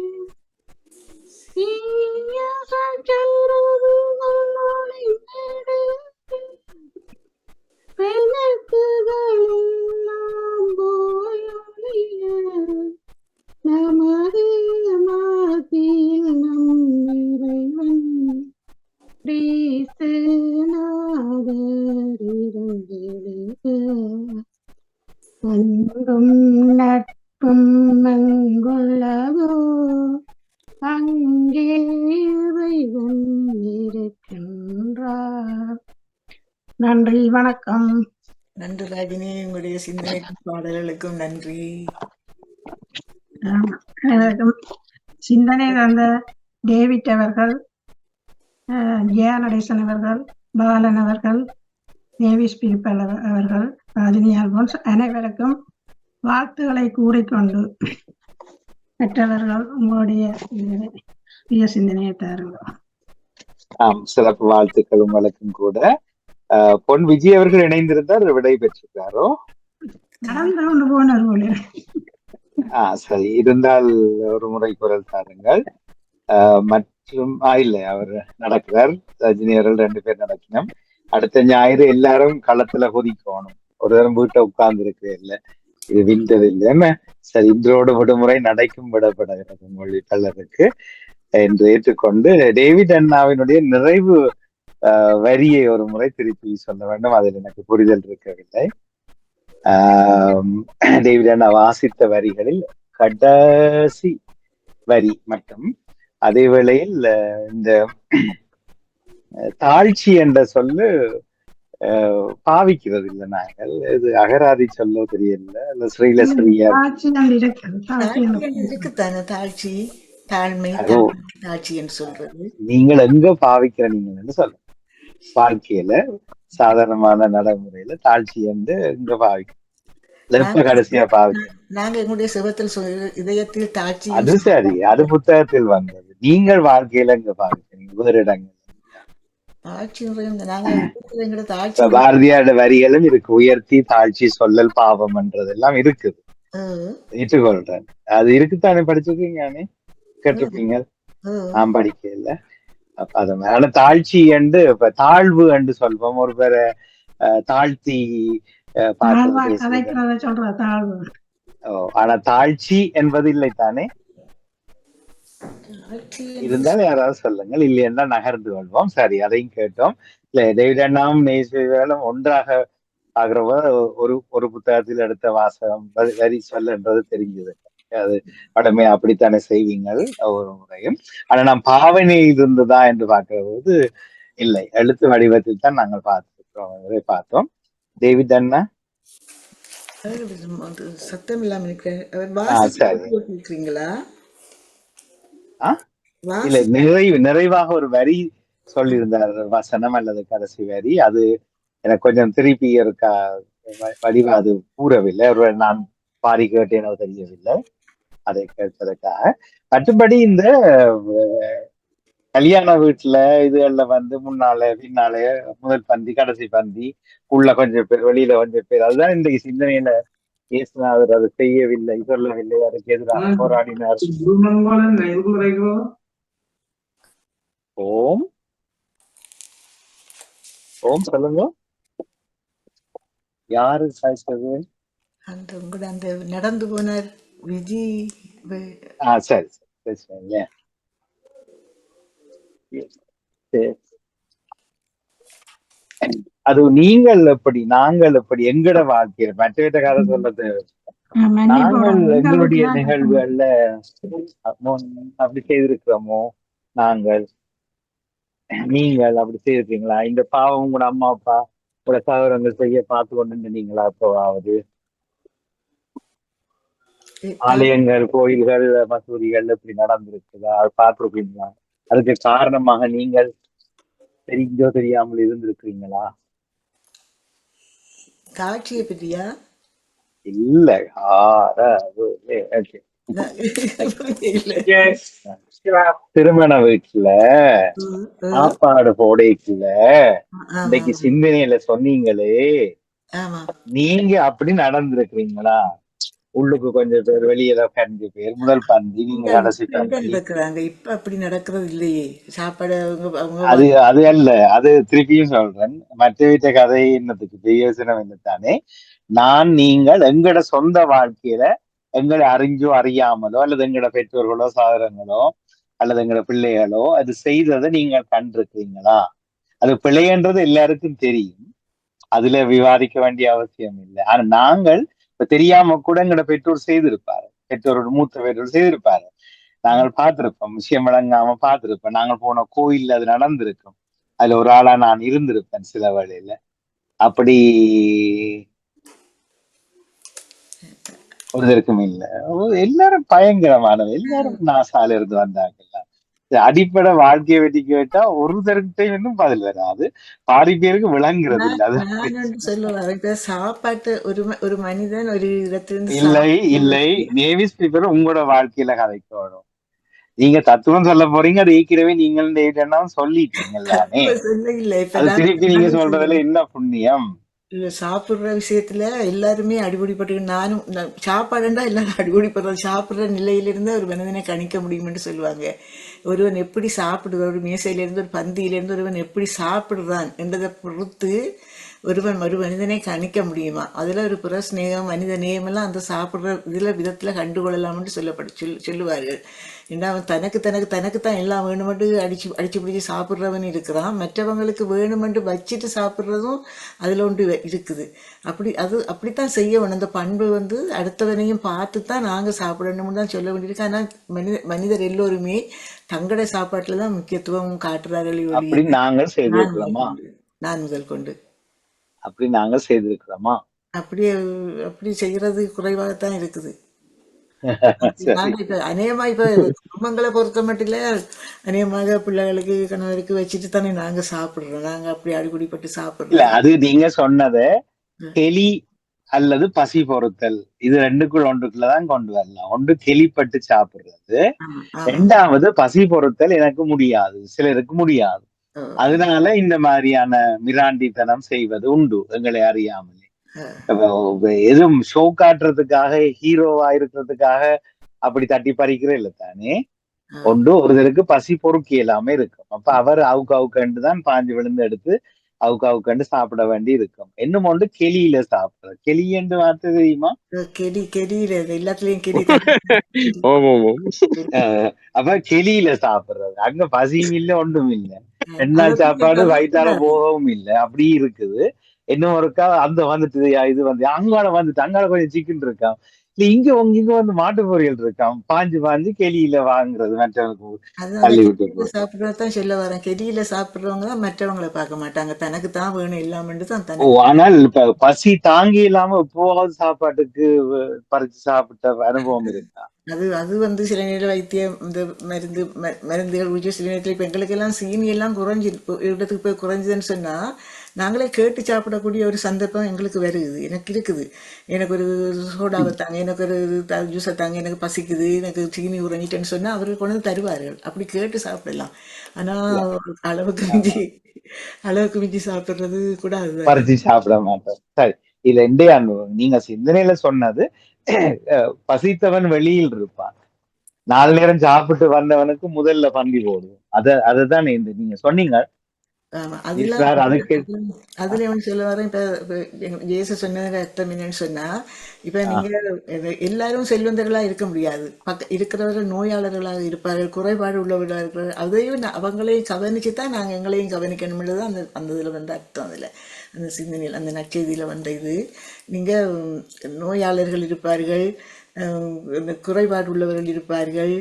தீய சச்சரவுகள் ஒளிந்தெடுத்து பிணக்குகளெல்லாம் போயொழிய நமது மத்தியில் நம் இறைவன் அன்பும் நட்பும் அங்குள்ளதோ அங்கே இறைவன் இருக்கின்றார். நன்றி, வணக்கம். நன்றி ராஜினி, உங்களுடைய சிந்தனைக்கும் பாடல்களுக்கும் நன்றி. அனைவருக்கும் சிந்தனை தந்த டேவிட் அவர்கள், ஜெயா நடேசன் அவர்கள், பாலன் அவர்கள், நேவிஸ் பிலிப்பல் அவர்கள், ராஜினி அல்போன்ஸ் அனைவருக்கும் வாழ்த்துக்களை கூறிக்கொண்டு மற்றவர்கள் உங்களுடைய சிந்தனையை தாருங்கள். சிறப்பு வாழ்த்துக்கள் உங்களுக்கும் கூட. பொன் விஜய் அவர்கள் இணைந்திருந்தார், விடை பெற்றிருக்காரோ? நடந்து கொண்டு போனார் போல. சரி, இருந்தால் ஒரு முறை குரல் தாருங்கள். மற்றும் இல்லை, அவர் நடக்கிறார். ரஜினி அவர்கள் 2 பேர் நடக்கணும். அடுத்த ஞாயிறு எல்லாரும் களத்துல குதிக்கணும். ஒரு தரம் வீட்டை உட்கார்ந்து இருக்கு இல்ல, இது விண்டது இல்லைன்னு. சரி, இன்றோடு விடுமுறை நடைக்கும் விடப்படுகிறது மொழி பலருக்கு என்று ஏற்றுக்கொண்டு டேவிட் அண்ணாவினுடைய நிறைவு வரியை ஒரு முறை திருப்பி சொல்ல வேண்டும். அதில் எனக்கு புரிதல் இருக்கவில்லை. டேவிட் அண்ணா வாசித்த வரிகளில் கடைசி வரி மட்டும். அதே வேளையில் இந்த தாழ்ச்சி என்ற சொல்லு பாவிக்கிறது இல்லை நாங்கள். இது அகராதி சொல்ல தெரியல, இல்ல ஸ்ரீல ஸ்ரீயா இருக்குத்தானே தாழ்ச்சி, தாழ்மை, தாழ்ச்சி என்று சொல்றது. நீங்கள் எங்க பாவிக்கிற நீங்கன்னு சொல்ல, வாழ்க்கையில சாதாரணமான நடைமுறையில தாழ்ச்சி என்று இங்க பாவிக்க கடைசியா பாவிக்க. நாங்க எங்களுடைய சிவத்தில் இதயத்தில் தாழ்ச்சி. அது சரி, அது புத்தகத்தில் வந்தது. நீங்கள் வாழ்க்கையில இங்க பாவிக்கிறீங்க வேறு இடங்கள். பாரதியாரோட வரிகளும் இருக்கு. உயர்த்தி தாழ்ச்சி சொல்லல் பாவம் என்றதெல்லாம் இருக்குது, ஏற்றுக்கொள்றேன். அது இருக்குத்தானே, படிச்சிருக்கீங்க, கேட்டிருப்பீங்க. நான் படிக்கல. அப்ப அத ஆனா தாழ்ச்சி என்று இப்ப தாழ்வு என்று சொல்வோம். ஒரு பேரை தாழ்த்தி ஆனா தாழ்ச்சி என்பது இல்லை தானே. இருந்தாலும் யாராவது சொல்லுங்கள், இல்லையா நகர்ந்து கொள்வோம். சரி, அதையும் கேட்டோம். இல்ல, டேவிட் அண்ணாவும் நேசம் ஒன்றாக ஆகிறவ ஒரு புத்தகத்தில் எடுத்த வாசகம் வரி சொல்லன்றது தெரிஞ்சது. அது உடனே அப்படித்தானே செய்வீங்கள் ஒவ்வொரு முறையும். ஆனா நாம் பாவனை இருந்ததா என்று பார்க்கிற போது இல்லை, எழுத்து வடிவத்தில் தான் நாங்கள் பார்த்தோம். டேவிட் அண்ணா சத்தம் இல்லாம இருக்கிறீங்களா? இல்ல, நிறைவாக ஒரு வரி சொல்லியிருந்தார், வசனம் அல்லது கடைசி வரி. அது எனக்கு கொஞ்சம் திருப்பி இருக்கா வடிவா அது கூறவில்லை. ஒரு நான் பாரி கேட்டேனோ தெரியவில்லை, அதை கேட்பதற்காக. மற்றபடி இந்த கல்யாண வீட்டுல இதுகள்ல முன்னால பின்னாலே முதல் பந்தி கடைசி பந்தி உள்ள கொஞ்சம் பேர் வெளியில கொஞ்சம் பேர், அதுதான் இந்த சிந்தனையில இயேசுநாதர் அது செய்யவில்லை, சொல்லவில்லை, அதுக்கு எதிராக போராடினார். ஓம் ஓம் சொல்லுங்க, யாரு சாய்ச்சது? அந்த நடந்து போனார் விஜய். சரி சரி சரி. அது நீங்கள் எப்படி நாங்கள் எப்படி எங்கட வாழ்க்கையில மற்றவற்ற கதை சொல்றது மன்னிப்போட நாங்கள் எங்க எங்களுடைய வீட்டுல நிகழ்வுகள்ல அப்படி செய்திருக்கிறோமோ நாங்கள் நீங்கள் அப்படி செய்திருக்கீங்களா? இந்த பாவம் உங்களோட அம்மா அப்பா உங்களோட சகோதரங்கள் செய்ய பார்த்து கொண்டு இருந்தீங்களா? அப்போவாவது ஆலயங்கள் கோயில்கள் மசூதிகள் இப்படி நடந்திருக்குதா? அது பார்த்துருக்கீங்களா? அதுக்கு காரணமாக நீங்கள் தெரிஞ்சோ தெரியாமல் இருந்திருக்கிறீங்களா? காட்சியை பற்றியா? இல்ல திருமண வீட்டுல சாப்பாடு போடைக்குள்ள இன்னைக்கு சிந்தனையில சொன்னீங்களே, ஆமா, நீங்க அப்படி நடந்திருக்கிறீங்களா? உள்ளுக்கு கொஞ்சம் பேர் வெளியில 5 பேர், முதல் பந்தி நீங்க கடைசி பந்தி. நடக்கிறாங்க இப்ப அப்படி நடக்கிறது இல்லையே. சாப்பாடு அவங்க அது அது அல்ல, அது திருப்பியும் சொல்றேன். மற்ற வீட்ட கதை என்னத்துக்கு பிரயோசனம் என்னத்தானே, நீங்கள் எங்கட சொந்த வாழ்க்கையில எங்களை அறிஞ்சோ அறியாமலோ அல்லது எங்கட பெற்றோர்களோ சகோதரங்களோ அல்லது எங்கட பிள்ளைகளோ அது செய்ததை நீங்கள் கண்டிருக்கீங்களா? அது பிழைன்றது எல்லாருக்கும் தெரியும், அதுல விவாதிக்க வேண்டிய அவசியம் இல்லை. ஆனா நாங்கள் இப்ப தெரியாம கூட எங்கட பெற்றோர் செய்திருப்பாரு, பெற்றோரோட மூத்த பெற்றோர் செய்திருப்பாரு, நாங்கள் பார்த்திருப்போம், விஷயம் விளங்காம பார்த்திருப்போம், நாங்கள் போன கோயில்ல அது நடந்திருக்கும், அதுல ஒரு ஆளா நான் இருந்திருப்பேன் சில வேளையில. அப்படி ஒருத்தருக்கும் இல்ல. எல்லாரும் பயங்கரமானது, எல்லாரும் நாசால இருந்து வந்தாங்கல்ல. அடிப்படை வாழ்க்கையை வெட்டி கேட்டா ஒருத்தருக்கிட்டையும் இன்னும் பதில் வராது, பாதி பேருக்கு விளங்குறது இல்ல. அது நான் சொல்லுவாங்க இப்ப சாப்பாட்டு ஒரு மனிதன் ஒரு இடத்திலிருந்து இல்லை இல்லை நேவிஸ் பேப்பர் உங்களோட வாழ்க்கையில கதைக்கணும். நீங்க தத்துவம் சொல்ல போறீங்க, அது ஏற்கனவே நீங்கள் சொல்லிட்டீங்கல்லானே. சொல்ல இல்ல இப்ப அது நான் திருப்பி நீங்க சொல்றதுல என்ன புண்ணியம்? இல்ல சாப்பிடுற விஷயத்துல எல்லாருமே அடிபடிப்பட்டு நானும் சாப்பாடுண்டா எல்லாரும் அடிபடிப்படுறது சாப்பிடுற நிலையிலிருந்து ஒரு மனிதனை கணிக்க முடியும்னு சொல்லுவாங்க. ஒருவன் எப்படி சாப்பிடுவான், ஒரு மேசையிலிருந்து ஒரு பந்தியிலிருந்து ஒருவன் எப்படி சாப்பிடுறான் என்றதை பொறுத்து ஒரு மனிதனை கணிக்க முடியுமா? அதுல ஒரு புறஸ்நேகம் மனித நேயம் எல்லாம் அந்த சாப்பிடுற விதத்துல கண்டுகொள்ளலாம்னு சொல்லுவார்கள். ஏன்னா அவன் தனக்குத்தான் எல்லாம் வேணுமென்று அடிச்சு பிடிச்சி சாப்பிட்றவன் இருக்கிறான், மற்றவங்களுக்கு வேணுமென்று வச்சுட்டு சாப்பிட்றதும் அதுல ஒன்று இருக்குது. அப்படித்தான் செய்யணும். அந்த பண்பு அடுத்தவனையும் பார்த்து தான் நாங்க சாப்பிடணும்னு தான் சொல்ல வேண்டியிருக்கு. ஆனா மனிதர் எல்லோருமே தங்கட சாப்பாட்டுல தான் முக்கியத்துவம் காட்டுறார்கள். அப்படி நாங்கள் செய்திருக்கிறோமா? நான் முதல் கொண்டு அப்படி நாங்கள் செய்திருக்கிறோமா? அப்படி செய்யறது குறைவாகத்தான் இருக்குது. நாங்க இப்ப அநேகமா இப்ப குடும்பங்களை பொறுத்த மட்டும் அநேகமாக பிள்ளைகளுக்கு கணவருக்கு வச்சுட்டு தானே நாங்க சாப்பிடுறோம். நாங்க அப்படி அடிப்படிப்பட்டு இல்ல, சாப்பிடுறோம். அது நீங்க சொன்னத கெளி அல்லது பசி பொறுத்தல், இது ஒன்றுக்குள்ளதான் கொண்டு வரலாம். ஒன்று கெளிப்பட்டு சாப்பிடுறது, ரெண்டாவது பசி பொறுத்தல் எனக்கு முடியாது, சிலருக்கு முடியாது. அதனால இந்த மாதிரியான மிராண்டித்தனம் செய்வது உண்டு எங்களை அறியாமலே. எதுவும் ஷோ காட்டுறதுக்காக, ஹீரோவா இருக்கிறதுக்காக அப்படி தட்டி பறிக்கிற இல்ல தானே. ஒன்று ஒருத்தருக்கு பசி பொறுக்கி எல்லாமே இருக்கும், அப்ப அவர் அவுக்கண்டு தான் பாஞ்சு விழுந்து எடுத்து அவுக்கண்டு சாப்பிட வேண்டி இருக்கும். இன்னும் ஒன்று கெளியில சாப்பிடுறது. கெளி என்று வார்த்தை தெரியுமா? எல்லாத்துலயும் அப்ப கெளியில சாப்பிடுறது, அங்க பசியும் இல்லை ஒன்றும் இல்லை, என்ன சாப்பாடு வயிற்றால போகவும் இல்லை, அப்படி இருக்குது. இன்னும் ஒருக்கா அந்த வந்துட்டு இது அங்கால கொஞ்சம் சிக்கன் இருக்கான், இல்ல இங்க மாட்டு பொரியல் இருக்கான், பாஞ்சு கெளியில வாங்குறது மற்றவங்களுக்கு தள்ளி விட்டு சாப்பிடறதான் சொல்ல வரேன். கெடியில சாப்பிடுறவங்க தான் மற்றவங்களை பார்க்க மாட்டாங்க, தனக்கு தான் வேணும் இல்லாமட்டு தான் ஆனால் இப்ப பசி தாங்கி இல்லாம எப்போவாவது சாப்பாட்டுக்கு பறிச்சு சாப்பிட்ட அனுபவம் இருக்கா? அது சில நேரம் வைத்தியம் இந்த மருந்துகள் குடிச்சு சில நேரத்தில் இப்ப எங்களுக்கு எல்லாம் சீனி எல்லாம் இடத்துக்கு போய் குறைஞ்சதுன்னு சொன்னா நாங்களே கேட்டு சாப்பிடக்கூடிய ஒரு சந்தர்ப்பம் எங்களுக்கு வருது, எனக்கு இருக்குது. எனக்கு ஒரு சோடாவை தாங்க, எனக்கு ஒரு ஜூஸை தாங்க, எனக்கு பசிக்குது, எனக்கு சீனி உறைஞ்சிட்டேன்னு சொன்னா அவர்கள் கொண்டு வந்து தருவார்கள். அப்படி கேட்டு சாப்பிடலாம். ஆனா அளவுக்கு மிஞ்சி சாப்பிடுறது கூட பறிச்சு சாப்பிட மாட்டோம். சரி, இதுல ரெண்டே அனுபவம். நீங்க சிந்தனையில சொன்னது பசித்தவன் வெளியில் இருப்பான், 4 நேரம் சாப்பிட்டு வந்தவனுக்கு முதல்ல பந்தி போடுவோம், அததான் நீங்க சொன்னீங்க. ஆமா. அதுல இருக்கிறார். அதுக்கு அதுல ஒன்று சொல்ல வரேன். இப்ப ஜேசு சொன்னதுக்கு அர்த்தம் என்னன்னு சொன்னா, இப்ப ஆ, நீங்க எல்லாரும் செல்வந்தர்களா இருக்க முடியாது. இருக்கிறவர்கள் நோயாளர்களாக இருப்பார்கள், குறைபாடு உள்ளவர்களாக இருப்பார்கள். அதையும் அவங்களையும் கவனிச்சு தான் நாங்க எங்களையும் கவனிக்கணும்ன்றது அந்த அந்த இதுல வந்து அர்த்தம். அதுல அந்த சிந்தனையில் அந்த நற்செய்தியில வந்த இது நீங்க நோயாளர்கள் இருப்பார்கள், இந்த குறைபாடு உள்ளவர்கள் இருப்பார்கள்,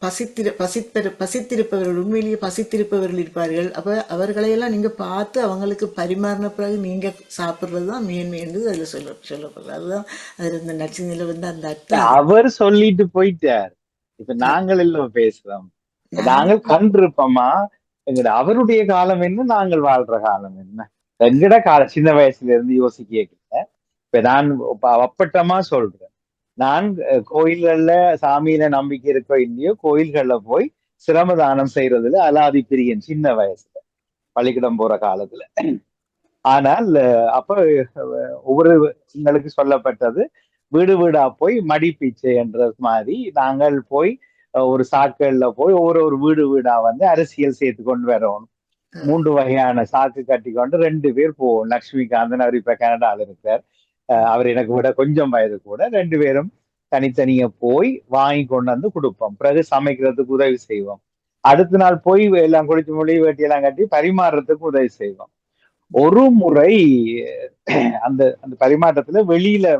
பசித்திருப்பவர்கள், உண்மையிலேயே பசித்திருப்பவர்கள் இருப்பார்கள். அப்ப அவர்களையெல்லாம் நீங்க பார்த்து அவங்களுக்கு பரிமாறின பிறகு நீங்க சாப்பிட்றது தான் மேன்மை என்று அதுல சொல்லப்படுறது. அதுதான் அதுல இந்த நச்சுநிலை வந்து அந்த அர்த்தம். அவர் சொல்லிட்டு போயிட்டார். இப்ப நாங்கள் எல்லாம் பேசுறோம். நாங்க நாங்கள் கண்டிருப்போமா எங்கட அவருடைய காலம் என்ன, நாங்கள் வாழ்ற காலம் என்ன? எங்கட கால சின்ன வயசுல இருந்து யோசிக்க இப்ப நான் அப்பட்டமா சொல்றேன். நான் கோயில்கள்ல சாமியில நம்பிக்கை இருக்கோ இல்லையோ கோயில்கள்ல போய் சிரமதானம் செய்யறதுல அலாதி பிரியன் சின்ன வயசுல பள்ளிக்கூடம் போற காலத்துல. ஆனால் அப்ப ஒவ்வொரு எங்களுக்கு சொல்லப்பட்டது வீடு வீடா போய் மடி பிச்சை என்ற மாதிரி நாங்கள் போய் ஒரு சாக்குகள்ல போய் ஒரு வீடு வீடா வந்து அரசியல் சேர்த்து கொண்டு வரணும். 3 வகையான சாக்கு கட்டி கொண்டு 2 பேர் போவோம். லக்ஷ்மிகாந்தன் அவர் இப்ப கனடால இருக்கார். அவர் எனக்கு விட கொஞ்சம் வயது கூட. 2 பேரும் தனித்தனியா போய் வாங்கி கொண்டு வந்து கொடுப்போம். பிறகு சமைக்கிறதுக்கு உதவி செய்வோம். அடுத்த நாள் போய் எல்லாம் குளிச்சு மொழி வேட்டியெல்லாம் கட்டி பரிமாறுறதுக்கு உதவி செய்வோம். ஒரு முறை அந்த அந்த பரிமாற்றத்துல வெளியில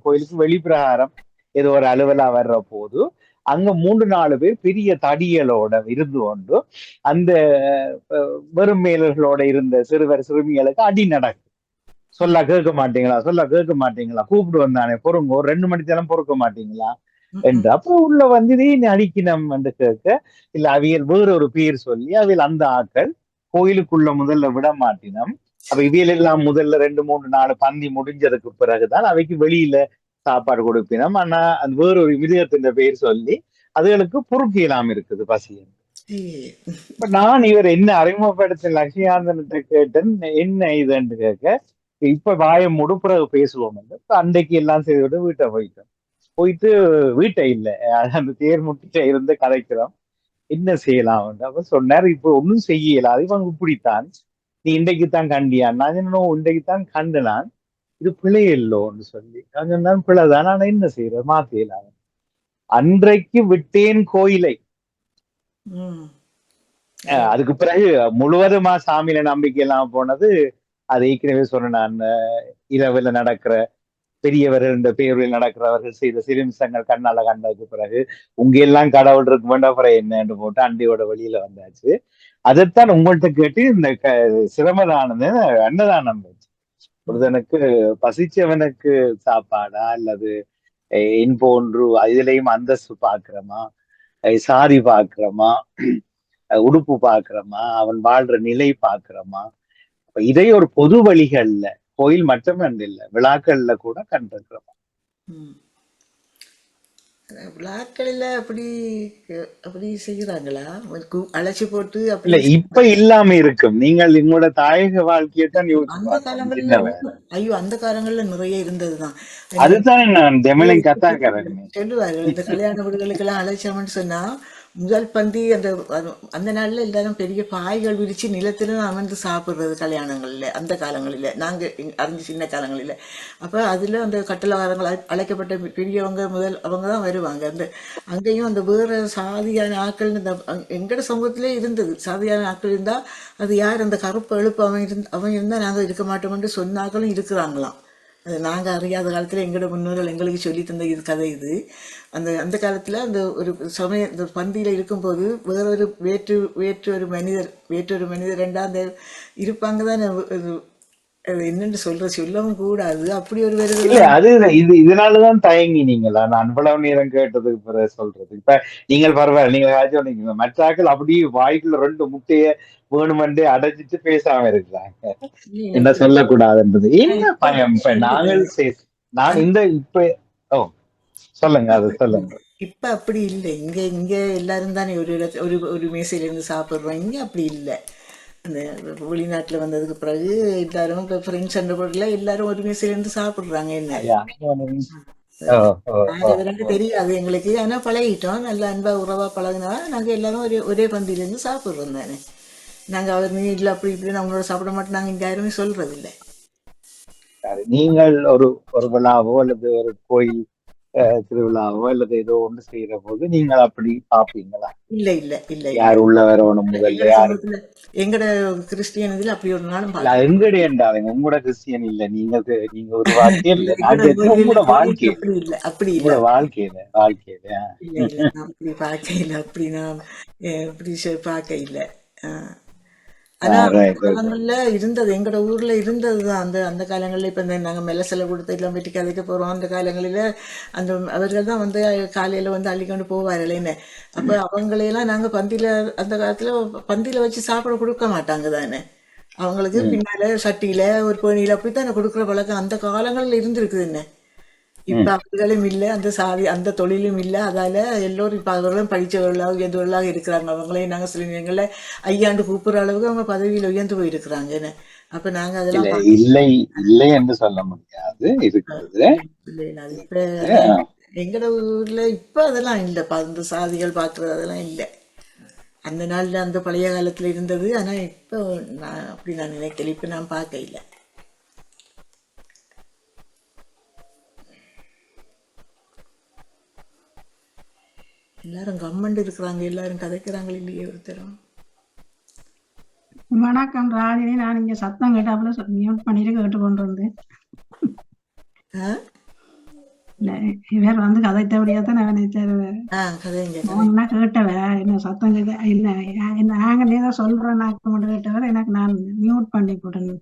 கோயிலுக்கு வெளிப்பிரகாரம் ஏதோ ஒரு அலுவலா வர்ற போது அங்க 3-4 பேர் பெரிய தடியலோட இருந்து கொண்டு அந்த வெறும் மேலர்களோட இருந்த சிறுவர் சிறுமிகளுக்கு அடி நடக்கும். சொல்ல கேட்க மாட்டீங்களா கூப்பிட்டு வந்தானே பொறுங்க, ஒரு 2 மணி நேரம் பொறுக்க மாட்டீங்களா என்று. அப்ப உள்ள வந்து நீ அடிக்கணும் என்று கேட்க, இல்ல அவியல் வேற ஒரு பேர் சொல்லி அவியல் அந்த ஆட்கள் கோயிலுக்குள்ள முதல்ல விட மாட்டினம். அப்ப இவியல் எல்லாம் முதல்ல 2-3 நாள் பந்தி முடிஞ்சதுக்கு பிறகுதான் அவைக்கு வெளியில சாப்பாடு கொடுப்பினோம். ஆனா அந்த வேற ஒரு விதயத்தின் பேர் சொல்லி அதுகளுக்கு பொறுக்கியலாம் இருக்குது பசி. இப்ப நான் இவர் என்ன அறிமுகப்படுத்த லட்சுமிகாந்தன்கிட்ட கேட்டேன், என்ன இதுன்னு கேட்க, இப்ப வாயை மூடு பிறகு பேசுவோம். அன்றைக்கு எல்லாம் செய்துவிட்டு வீட்டை போயிட்டு வீட்டை இல்லை அந்த தேர் முட்டிட்ட இருந்து கதைக்கிறோம், என்ன செய்யலாம். அப்ப சொன்னார், இப்ப ஒன்னும் செய்யல, இவங்க இப்படித்தான், நீ இன்றைக்குத்தான் கண்டியா? நான் சொன்னோம், இன்றைக்குத்தான் கண்டுனான், இது பிழை இல்லோன்னு சொல்லி. நான் சொன்னான், பிழைதான், ஆனா என்ன செய்யற, மாத்தேலாம். அன்றைக்கு விட்டேன் கோயிலை. அதுக்கு பிறகு முழுவதுமா சாமியில நம்பிக்கை எல்லாம் போனது, அது ஏற்கனவே சொன்னேன் நான், இரவுல நடக்கிற பெரியவர்கள் இந்த பேரில் நடக்கிறவர்கள் செய்த சிறுமிசங்கள் கண்ணால கண்டதுக்கு பிறகு உங்க எல்லாம் கடவுள் இருக்கு வேண்டாம் அப்புறம் என்னன்னு போட்டு அண்டையோட வெளியில வந்தாச்சு. அதைத்தான் உங்கள்கிட்ட கேட்டு இந்த சிரமதானது அன்னதானம் வச்சு ஒருத்தனுக்கு பசிச்சவனுக்கு சாப்பாடா அல்லது என் போன்று இதுலயும் அந்தஸ்து பாக்குறோமா, சாதி பாக்குறோமா, உடுப்பு பாக்குறோமா, அவன் வாழ்ற நிலை பாக்குறோமா, இதை ஒரு பொது வழிகள்ல கோயில் மட்டும் இல்ல விழாக்கள்ல கூட கண்டிருக்கிறோம். விழாக்களில் அப்படி அப்படி செய்யறாங்களா? அழைச்சி போட்டு இல்ல அப்படி இப்ப இல்லாம இருக்கும். நீங்கள் உங்களோட தாயக வாழ்க்கையை தான் அந்த காலங்கள்ல ஐயோ அந்த காலங்கள்ல நிறைய இருந்ததுதான். அதுதான் நான் தமிழை கத்தாக்கிறேன். சொல்லுவார்கள் இந்த கல்யாண வீடுகளுக்கெல்லாம் அழைச்சோம்னு சொன்னா முதல் பந்தி அந்த அந்த நாள்ல எல்லாரும் பெரிய பாய்கள் விரிச்சு நிலத்துல அமர்ந்து சாப்பிடுறது கல்யாணங்கள்ல அந்த காலங்களில நாங்க அறிஞ்ச சின்ன காலங்களில. அப்ப அதுல அந்த கட்டளவாரங்கள் அழைக்கப்பட்ட பெரியவங்க முதல் அவங்க தான் வருவாங்க. அந்த அங்கேயும் அந்த வேற சாதியான ஆட்கள் இந்த எங்கட சமூகத்திலே இருந்தது. சாதியான ஆட்கள் இருந்தா அது யார் அந்த கருப்பு எழுப்பு அவன் இருந்தா நாங்க இருக்க மாட்டோம்னு சொன்னாக்களும் இருக்கிறாங்களாம். அது நாங்கள் அறியாத காலத்தில் எங்களோட முன்னோர்கள் எங்களுக்கு சொல்லி தந்த இது கதை இது. அந்த அந்த காலத்தில் அந்த ஒரு சமயம் இந்த பந்தியில் இருக்கும்போது வேறொரு வேற்றொரு மனிதர் ரெண்டாம் இருப்பாங்க தானே, என்னன்னு சொல்லவும் கூடாது. அப்படி ஒரு இல்ல அது இதனாலதான் தயங்கினீங்களா? நான் அவ்வளவு நேரம் கேட்டதுக்கு பிறகு சொல்றது. இப்ப நீங்கள் பரவாயில்ல, நீங்க சொன்னீங்க மற்றாக்கள் அப்படியே வாய்க்குள்ள 2 முட்டைய வேணுமென்றே அடைச்சிட்டு பேசாம இருக்கிறாங்க, என்ன சொல்லக்கூடாதுன்றது என்ன பயம். இப்ப நான் இந்த இப்ப சொல்லுங்க, அது சொல்லுங்க. இப்ப அப்படி இல்லை. இங்க எல்லாரும் தானே ஒரு மேசையில இருந்து சாப்பிடுறோம். இங்க அப்படி இல்லை. அந்த வெளிநாட்டுல வந்ததுக்கு பிறகு எல்லாரும் இப்ப ஃப்ரெண்ட்ஸ் அண்ட் போர்ட்ல எல்லாரும் ஒரு மேசையில இருந்து சாப்பிடுறாங்க. என்ன தெரியாது எங்களுக்கு, ஆனா பழகிட்டோம். நல்ல அன்பா உறவா பழகினா நாங்க எல்லாரும் ஒரே பந்தியில இருந்து சாப்பிடுறோம் தானே. நாங்க அவர் நீ இல்லை அப்படி இப்படி அவங்களோட சாப்பிட மாட்டோம் நாங்க இங்க யாருமே சொல்றது இல்லை. நீங்கள் ஒரு ஒரு விழாவோ அல்லது ஒரு கோயில் திருவிழாவோ அல்லது ஏதோ ஒன்று செய்யற போது நீங்கள் அப்படி பாப்பீங்களா? இல்ல இல்ல இல்ல யார் உள்ள வரணும் முதல்ல எங்கட யாரு சமூகத்துல எங்கட கிறிஸ்டியன் இதுல அப்படி ஒரு நாளும் எங்கடி என்றாங்க உங்களோட கிறிஸ்டியன் இல்ல நீங்க ஒரு வாழ்க்கையே இல்ல எங்கட நாங்க உங்களோட வாழ்க்கை அப்படி இல்ல அப்படி இல்ல உங்களோட வாழ்க்கையில இல்ல இல்ல நான் அப்படி பார்க்க இல்ல அப்படி நான் இப்படி பார்க்க இல்ல. ஆனா காலங்கள்ல இருந்தது எங்கட ஊர்ல இருந்ததுதான் அந்த அந்த காலங்கள்ல இப்ப நாங்க மெலசில கொடுத்து எல்லாம் வெட்டி கதைக்க போறோம். அந்த காலங்களில அந்த அவர்கள் தான் வந்து காலையில வந்து அள்ளிக்கொண்டு போவார்களேன்னு. அப்ப அவங்களையெல்லாம் நாங்க பந்தியில அந்த காலத்துல பந்தியில வச்சு சாப்பிட கொடுக்க மாட்டாங்க தானே. அவங்களுக்கு பின்னால சட்டியில ஒரு பேணியில அப்படித்தான் கொடுக்குற பழக்கம் அந்த காலங்கள்ல இருந்திருக்குது என்ன. இப்ப அவர்களும் இல்லை அந்த சாதி அந்த தொழிலும் இல்லை. அதால எல்லோரும் இப்ப அவர்களும் படிச்சவர்களாக உயர்ந்தவர்களாக இருக்கிறாங்க. அவங்களையும் நாங்க சில நேரங்கள்ல ஐயாண்டு கூப்பிடுற அளவுக்கு அவங்க பதவியில உயர்ந்து போயிருக்கிறாங்க. அப்ப நாங்க அதெல்லாம் இல்லை இல்லை என்று சொல்ல முடியாது இருக்கிறது. இப்ப எங்கட ஊர்ல இப்ப அதெல்லாம் இல்லப்பா. அந்த சாதிகள் பாக்குறது அதெல்லாம் இல்லை. அந்த நாள்ல அந்த பழைய காலத்துல இருந்தது. ஆனா இப்ப நான் அப்படி நான் நினைக்கல. இப்ப நான் பார்க்க இல்லை. எல்லாரும் கம்மண்டு இருக்கிறாங்க. எல்லாரும் கதைக்கிறாங்க இல்லையே ஒருத்தரும். வணக்கம் ராஜினி. நான் இங்க சத்தம் கேட்டாப்புல மியூட் பண்ணிட்டு கேட்டு கொண்டு வந்தேன். இவர் வந்து கதைத்தபடியா தான் நான் நினைச்சாரு கேட்டவ என்ன சத்தம் கேட்க இல்ல நாங்க நீ தான் சொல்றேன் கொண்டு கேட்டவர் எனக்கு நான் மியூட் பண்ணி போட்டேன்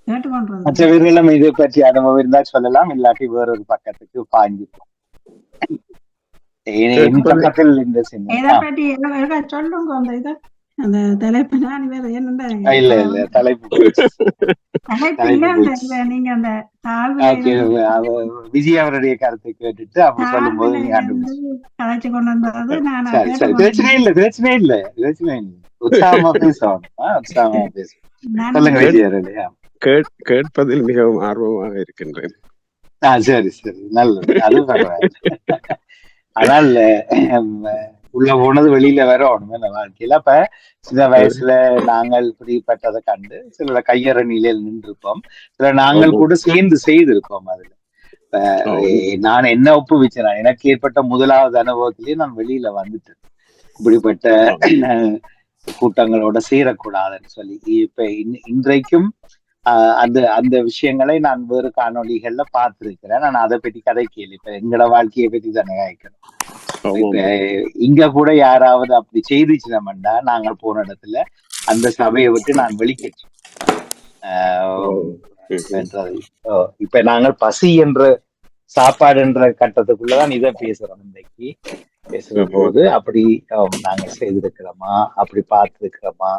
கேட்டு கொண்டு வந்தேன். மற்றவர்களும் இதை பற்றி அனுபவம் இருந்தால் சொல்லலாம், இல்லாட்டி வேறொரு பக்கத்துக்கு பாய்ஞ்சிப்போம். சொல்லுங்க அந்த இதை அந்த தலைப்பு நான் வேற என்னண்டா இல்ல இல்ல தலைப்பு நீங்க அந்த விஜய் அவருடைய கருத்தை கேட்டுட்டு அப்படி சொல்லும் போது கதைச்சு கொண்டு வந்தது நான் பிரச்சனை இல்ல பிரச்சனை இல்ல பிரச்சனை இல்ல உற்சாகமா பேசுவோம் உற்சாகமா பேசுவோம். சொல்லுங்க விஜய் அவர்களையா. கேட்பதில் மிகவும் ஆர்வமாக இருக்கின்றேன். சரி சரி நல்லது, அது பரவாயில்ல. அதனால உள்ள போனது வெளியில வேற ஒண்ணுமே இந்த வாழ்க்கையில. அப்ப சின்ன வயசுல நாங்கள் இப்படிப்பட்டதை கண்டு சில கையற நிலையில் நின்றுருப்போம், சில நாங்கள் கூட சேர்ந்து செய்திருப்போம். அதுல நான் என்ன ஒப்புவிச்சேன், எனக்கு ஏற்பட்ட முதலாவது அனுபவத்திலேயே நான் வெளியில வந்துட்டேன். இப்படிப்பட்ட கூட்டங்களோட சேரக்கூடாதுன்னு சொல்லி. இப்ப இன்றைக்கும் அந்த அந்த விஷயங்களை நான் வேறு காணொலிகள்ல பார்த்திருக்கிறேன். நான் அதை பற்றி கதை கேள்வி இப்ப எங்களோட வாழ்க்கையை பற்றி தானே கேட்கணும். இங்க கூட யாராவது அப்படி செய்திச்சுனோம்னா நாங்கள் போன இடத்துல அந்த சபையை விட்டு நான் வெளிக்கேற்றேன். இப்ப நாங்கள் பசி என்ற சாப்பாடு என்ற கட்டத்துக்குள்ளதான் இதை பேசுறோம். இன்றைக்கு பேசுற போது அப்படி நாங்கள் செய்திருக்கிறோமா, அப்படி பார்த்திருக்கிறோமா,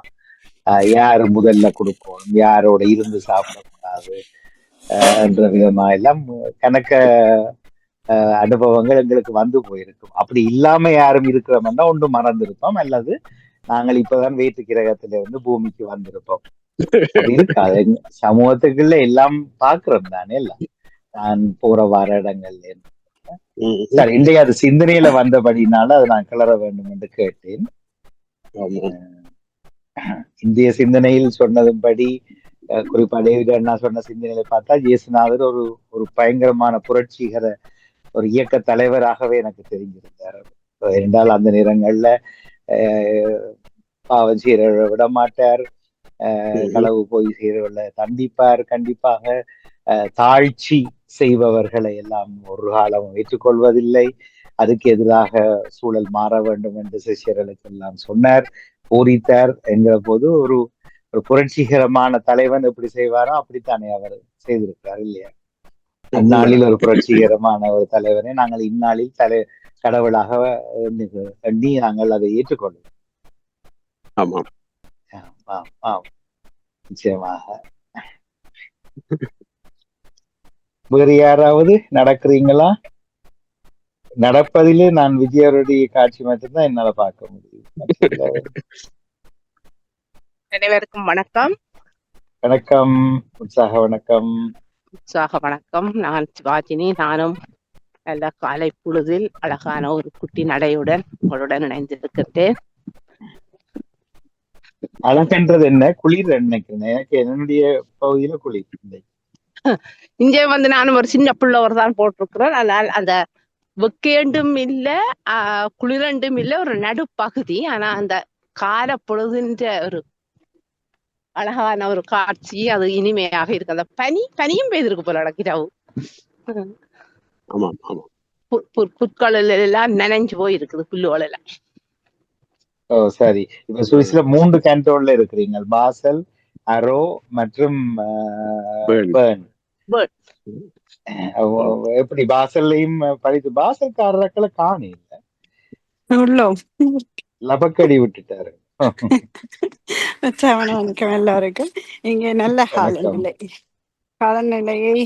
யாரு முதல்ல கொடுக்கணும், யாரோட இருந்து சாப்பிடக்கூடாது என்ற விதமா எல்லாம் கணக்க அனுபவங்கள் எங்களுக்கு வந்து போயிருக்கும். அப்படி இல்லாம யாரும் இருக்கிறோம்னா ஒன்று மறந்திருப்போம், அல்லது நாங்கள் இப்பதான் வேற்று கிரகத்துல இருந்து பூமிக்கு வந்திருப்போம். இருக்காது சமூகத்துக்குள்ள எல்லாம் பாக்குறோம் தானே. எல்லாம் நான் போற வர இடங்கள்ல சார் இன்றைய அது சிந்தனையில வந்தபடினால அதை நான் கிளற வேண்டும் என்று கேட்டேன். இந்திய சிந்தனையில் சொன்னதும்படி குறிப்பா டேவிட் அண்ணா சொன்ன சிந்தனையில பார்த்தா இயேசுநாதர் ஒரு பயங்கரமான புரட்சிகர ஒரு இயக்க தலைவராகவே எனக்கு தெரிஞ்சிருந்தார். என்றால் அந்த நேரங்கள்ல பாவம் செய்யற விட மாட்டார், களவு போய் செய்யறவர்களை தண்டிப்பார். கண்டிப்பாக தாழ்ச்சி செய்பவர்களை எல்லாம் ஒரு காலம் ஏற்றுக்கொள்வதில்லை. அதுக்கு எதிராக சூழல் மாற வேண்டும் என்று சிஷ்யர்களுக்கு எல்லாம் சொன்னார், போரித்தார். என்கிற போது ஒரு புரட்சிகரமான தலைவன் எப்படி செய்வாரோ அப்படித்தானே அவர் செய்திருக்கிறார் இல்லையா. அந்நாளில் ஒரு புரட்சிகரமான ஒரு தலைவனை நாங்கள் இந்நாளில் கடவுளாக எண்ணி நாங்கள் அதை ஏற்றுக்கொள்வோம். நிச்சயமாக. வேறு யாராவது நடக்கிறீங்களா? நடப்பதிலே நான் விஜயருடைய காட்சி மட்டும்தான் என்னால பார்க்க முடியும். அனைவருக்கும் வணக்கம். வணக்கம் உற்சாக வணக்கம். உற்சாக வணக்கம். நான் சிவாஜினி. நானும் நல்ல காலை பொழுதில் அழகான ஒரு குட்டி நடையுடன் உங்களுடன் இணைந்திருக்கிறேன். அழகன்றது என்ன குளிர் நினைக்கிறேன். எனக்கு என்னுடைய பகுதியில குளிர் இல்லை. இங்கே வந்து நானும் ஒரு சின்ன பிள்ளவர் தான் போட்டிருக்கிறேன். அதனால் அந்த வெக்கேண்டும் இல்ல குளிரண்டும் இல்ல, ஒரு நடுப்பகுதி. ஆனா அந்த கால பொழுதுன்ற ஒரு அழகான ஒரு காட்சி, அது இனிமையாக இருக்கு. அந்த பனியும் பெய்திருக்கு போல இடக்கிட்டாவு. ஆமாம் ஆமாம். புற்கள் எல்லாம் நனைஞ்சு போயிருக்குது, புல்லுகள் எல்லாம். ஓ சரி. இப்ப சுவிஸ்ல 3 கேண்டோன்ல இருக்கிறீங்க, பாசல், அரோ மற்றும் பெர்ன். எப்படி பாசல்லையும் படித்து பாசல்காரர்களை காணி இல்ல, லபக்கடி விட்டுட்டாரு. வணக்கம் எல்லாருக்கும். இங்க நல்ல காலநிலையை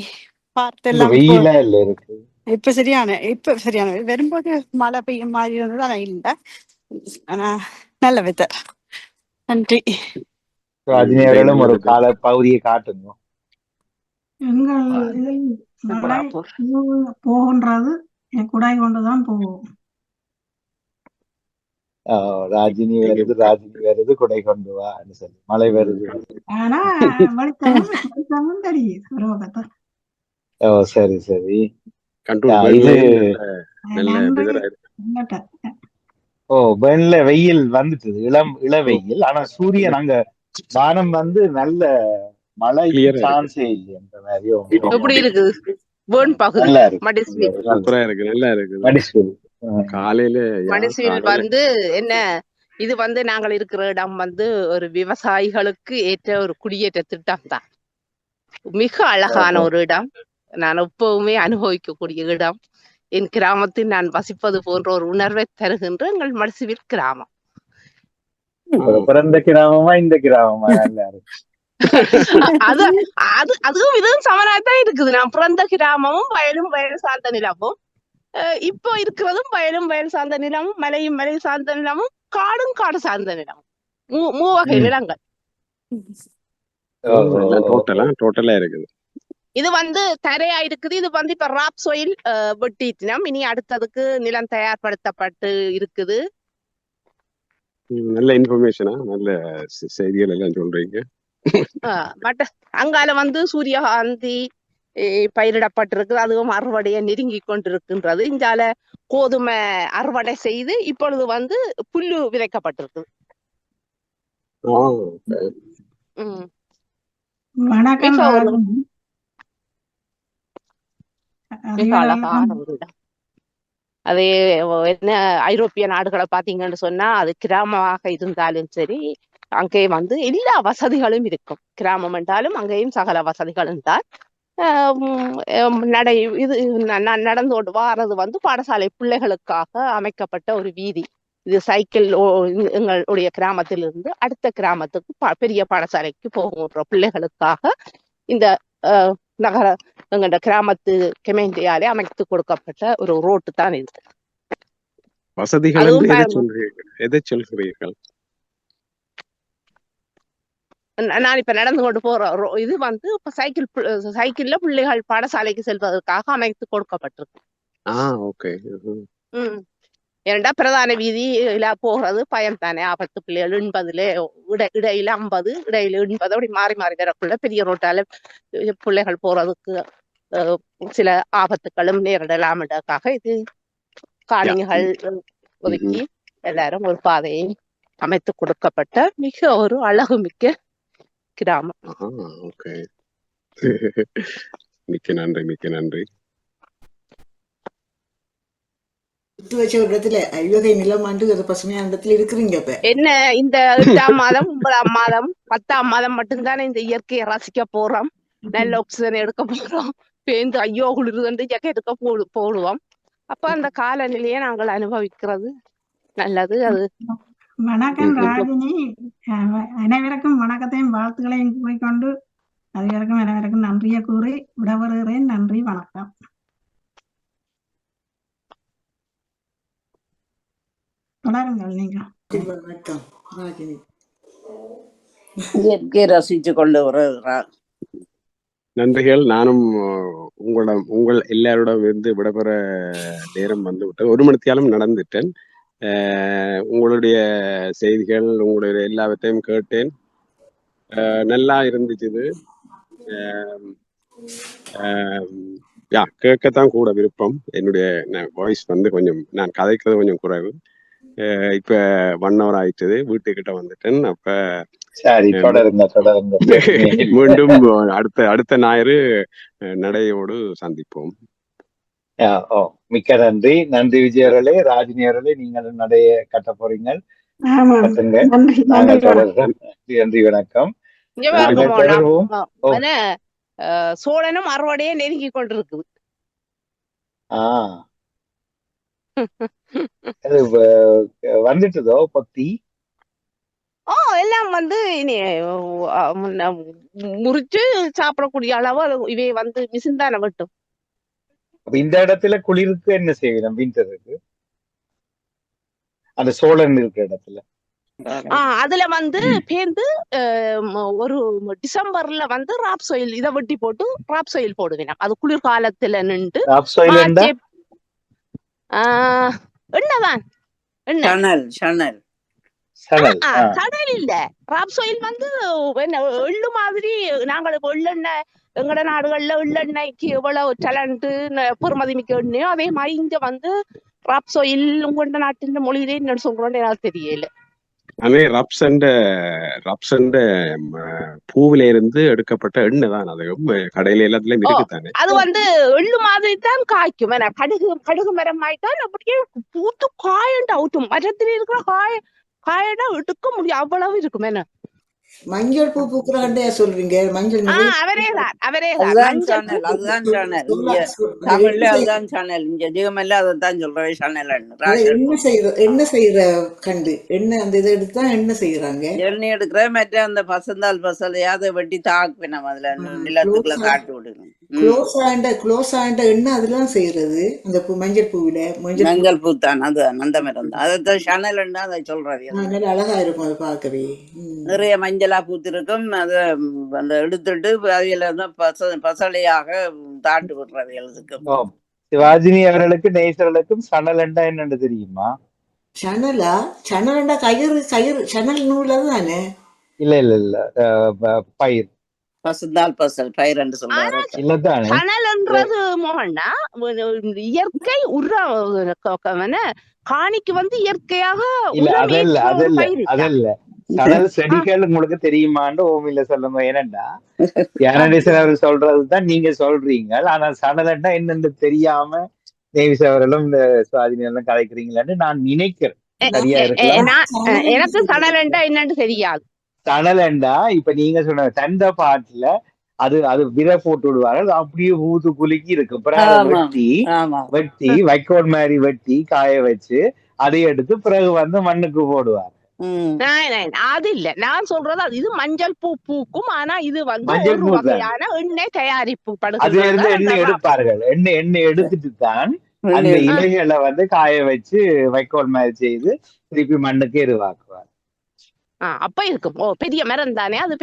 பார்த்தெல்லாம் வெயிலா இல்ல இருக்கு. இப்ப சரியான வரும்போது மழை பெய்யும் மாதிரி இருந்தது. ஆனா இல்ல, ஆனா நல்ல வெதர். நன்றி. ராஜினியர்களும் ஒரு கால பகுதியை காட்டுங்க. எங்கள் இதில் மழை போகின்றது, குடாய் கொண்டுதான் போவோம். ராஜினி வருது குடை கொண்டு வான்னு சொல்லி மழை வருது. ஆனா வெளிச்சமும் தெரியுது. ஓ சரி சரி. ஓ பெர்ன்ல வெயில் வந்துட்டு இள வெயில். ஆனா சூரியன் அங்க வானம் வந்து நல்ல மழை சான்ஸே இல்லை என்ற மாதிரியோ. எப்படி இருக்குது நல்லா இருக்கு. காலையில வந்து என்ன, இது வந்து நாங்கள் இருக்கிற இடம் வந்து ஒரு விவசாயிகளுக்கு ஏற்ற ஒரு குடியேற்ற திட்டம் தான். மிக அழகான ஒரு இடம். நான் எப்பவுமே அனுபவிக்கக்கூடிய இடம். என் கிராமத்தில் நான் வசிப்பது போன்ற ஒரு உணர்வை தருகின்ற எங்கள் மடிசுவில் கிராமம். பிறந்த கிராமமா இந்த கிராமமா? நல்லா இருக்கு. அதுவும் இதுவும் சமனாத்தான் இருக்குது. நான் பிறந்த கிராமமும் வயலும் வயல் சார்ந்த நிலமும், இப்போ இருக்கிறதும் வயலும் வயல் சார்ந்த நிலமும், மலையும் மலை சார்ந்த நிலமும், காடும் காடு சார்ந்த நிலமும், மூவகை நிலங்கள். டோட்டலா இருக்குது. இது வந்து தரையா இருக்குது. இது வந்து இப்ப ராப் சோயில் வெட்டினம். இனி அடுத்ததுக்கு நிலம் தயார்படுத்தப்பட்டு இருக்குது. நல்ல இன்ஃபர்மேஷனா, நல்ல செய்திகள் எல்லாம் சொல்றீங்க. பட் அங்கால வந்து சூரியகாந்தி பயிரிடப்பட்டிருக்கு. அதுவும் அறுவடையை நெருங்கி கொண்டிருக்கின்றது. இங்கால கோதுமை அறுவடை செய்து இப்பொழுது வந்து புல்லு விதைக்கப்பட்டிருக்கு. அதே என்ன, ஐரோப்பிய நாடுகளை பாத்தீங்கன்னு சொன்னா அது கிராமமாக இருந்தாலும் சரி, அங்கே வந்து எல்லா வசதிகளும் இருக்கும். கிராமம் என்றாலும் அங்கேயும் சகல வசதிகளும் தான். நடந்து கொண்டு வாரது வந்து பாடசாலை பிள்ளைகளுக்காக அமைக்கப்பட்ட ஒரு வீதி. இது சைக்கிள் எங்களுடைய கிராமத்திலிருந்து அடுத்த கிராமத்துக்கு பெரிய பாடசாலைக்கு போகின்ற பிள்ளைகளுக்காக இந்த நகர எங்களோட கிராமத்து கெமெண்டியாலே அமைத்து கொடுக்கப்பட்ட ஒரு ரோட்டு தான் இது. வசதிகள் எதை சொல்கிறீர்கள்? நான் இப்ப நடந்து கொண்டு போற இது வந்து சைக்கிள்ல பிள்ளைகள் பாடசாலைக்கு செல்வதற்காக அமைத்து கொடுக்கப்பட்டிருக்கு. ஏன்டா பிரதான வீதியில போகிறது பயம் தானே, ஆபத்து. பிள்ளைகள் 80 இடையில 50 இடையில 80 அப்படி மாறி மாறி வரக்குள்ள பெரிய ரோட்டால பிள்ளைகள் போறதுக்கு சில ஆபத்துக்களும் நேரிடலாமக்காக இது காணிகள் ஒதுக்கி எல்லாரும் ஒரு பாதையை அமைத்து கொடுக்கப்பட்ட மிக ஒரு அழகு மிக்க கிராமம். மிக்க நன்றி, மிக்க நன்றி. என்ன இந்த 8ஆம் மாதம் 9ஆம் மாதம் 10ஆம் மாதம் மட்டும்தானே இந்த இயற்கையை ரசிக்க போறோம், நல்ல ஆக்சிஜன் எடுக்க போறோம். பேருந்து ஐயோ குளிர்ந்து ஜக்கெட்டுக்க போடுவோம். அப்ப அந்த காலநிலையை நாங்கள் அனுபவிக்கிறது நல்லது. அது வணக்கம் ராஜினி. அனைவருக்கும் வணக்கத்தையும் வாழ்த்துக்களையும் கூறிக்கொண்டு அதுவரைக்கும் அனைவருக்கும் நன்றியை கூறி விடவருகிறேன். நன்றி, வணக்கம். தொடருங்கள் நீங்க. வணக்கம் ராஜினி. இயற்கை ரசிச்சு கொண்டு வருகிறார். நன்றிகள். நானும் உங்கள் எல்லாரோட இருந்து விடப்பெற நேரம் வந்து விட்டேன். 1 மணித்தியாலும் நடந்துட்டேன். உங்களுடைய செய்திகள் உங்களுடைய எல்லாவற்றையும் கேட்டேன். நல்லா இருந்துச்சு இது. கேட்கத்தான் கூட விருப்பம். என்னுடைய வாய்ஸ் வந்து கொஞ்சம் நான் கதைக்கிறது கொஞ்சம் குறைவு. இப்ப 1 hour ஆயிட்டது, வீட்டுக்கிட்ட வந்துட்டேன். அப்ப சரி, தொடருங்க. மீண்டும் அடுத்த ஞாயிறு நடையோடு சந்திப்போம். மிக்க நன்றி விஜய் அவர்களே. ராஜினி அவர்களே, நீங்கள் நடைய கட்ட போறீங்க. நாங்கள் தொடர்கிறோம். நன்றி, வணக்கம். சோழனும் அறுவடையே நெருங்கி கொண்டிருக்குது. வந்துட்டதோ பத்தி எல்லாம் வந்து இனி முறிச்சு சாப்பிடக்கூடிய அளவு இவை வந்து மிசிந்தான விட்டும். இந்த இடத்துல குளிருக்கு என்ன செய்யணும்? விண்டருக்கு அந்த சோழன் இருக்கிற இடத்துல அதுல வந்து பேந்து ஒரு டிசம்பர்ல வந்து ராப்சோயில் இதை வெட்டி போட்டு ராப்சோயில் போடுவேன். அது குளிர்காலத்துல நின்று என்னதான் சடல் இல்ல, ராப்சோயில் வந்து எள்ளு மாதிரி. நாங்கள் எள்ளெண்ணெய் எங்கட நாடுகள்ல எள்ளெண்ணெய்க்கு எவ்வளவு டேலண்ட் பொறுமதி மிக்க எண்ணெயோ அதே மாதிரி இங்க வந்து ராப்சோயில் உங்களோட நாட்டின் மொழியிலே என்ன சொல்றோன்னு எனக்கு தெரியல. அதே ரப்சண்ட பூவில இருந்து எடுக்கப்பட்ட எண்ணெய் தான். அது கடையில எல்லாத்துலயும் இருக்குதானே. அது வந்து எள்ளு மாதிரி தான் காய்க்கும். கடுகு மரம் ஆயிட்டான் அப்படியே பூத்து காயண்டா ஊட்டும். மரத்துல இருக்கிற காயண்டா எடுக்க முடியும், அவ்வளவு இருக்கும். என்ன மஞ்சள் பூ பூக்குற கண்டையா சொல்றீங்க? மஞ்சள் அவரேதான் தமிழ்ல அதுதான் சேனல். இங்க ஜீவமெல்லாம் அதைத்தான் சொல்றேன் சேனல். என்ன செய்யற கண்டு என்ன அந்த இதை எடுத்தா என்ன செய்யறாங்க? எண்ணெய் எடுக்கிற மற்ற அந்த பசந்தால் பசலையாத வெட்டி தாக்குவேன். அதுல நிலத்துக்குள்ள காட்டு விடுங்க. க்ளோஸ் ஆண்ட எண்ணெய் அதெல்லாம் செய்யறது அந்த மஞ்சள் பூவில மஞ்சள் பூ தான். அது அந்த மரம் தான். அதைத்தான் சேனல் அதை சொல்றது. அழகா இருக்கும் அது பார்க்கவே. நிறைய மஞ்சளா பூத்திருக்கும். அதை அந்த எடுத்துட்டு அவையில பசலையாக தாட்டு விடுறது எழுதுக்கும். சிவாஜினி அவர்களுக்கு நேசர்களுக்கும் சணலண்டா என்னன்னு தெரியுமா? சணலண்டா கயிறு சணல் நூல் தானே? இல்ல பயிர் பசுந்தால் பசல் பயிர் என்று சொல்றாரு. சணல்ன்றது மோகன்னா இயற்கை காணிக்கு வந்து இயற்கையாக அதல்ல சணல் செடிகள் உங்களுக்கு தெரியுமான்னு ஓமில சொல்லுங்க. ஏனண்டா யானடேசன் அவர் சொல்றதுதான் நீங்க சொல்றீங்க. ஆனா சணலண்டா என்னன்னு தெரியாம நேவிஸ் அவர்களும் இந்த சுவாதினி எல்லாம் கலைக்கிறீங்களான்னு நான் நினைக்கிறேன். சரியா இருக்கலாம். எனக்கு சணலண்டா என்னன்னு தெரியாது. சணலண்டா இப்ப நீங்க சொன்ன தண்ட பாட்டுல அது விதை போட்டு விடுவாங்க. அப்படியே ஊத்து குலுக்கி இருக்கு. வெட்டி வைக்கோல் மாதிரி வெட்டி காய வச்சு அதை எடுத்து பிறகு வந்து மண்ணுக்கு போடுவாங்க. அது இல்ல நான் சொல்றது. இது மஞ்சள் பூ பூக்கும். ஆனா இது வந்து ஒரு வகையான எண்ணெய் தயாரிப்பு அதுல இருந்து எண்ணெய் எடுப்பார்கள். எண்ணெய் எடுத்துட்டு தான் அந்த இலைகளை வந்து காய வச்சு வைக்கோல் மாதிரி செய்து திருப்பி மண்ணுக்கு எருவாக்குவார். அப்ப இருக்கும். பெரிய மரம் தானே அது.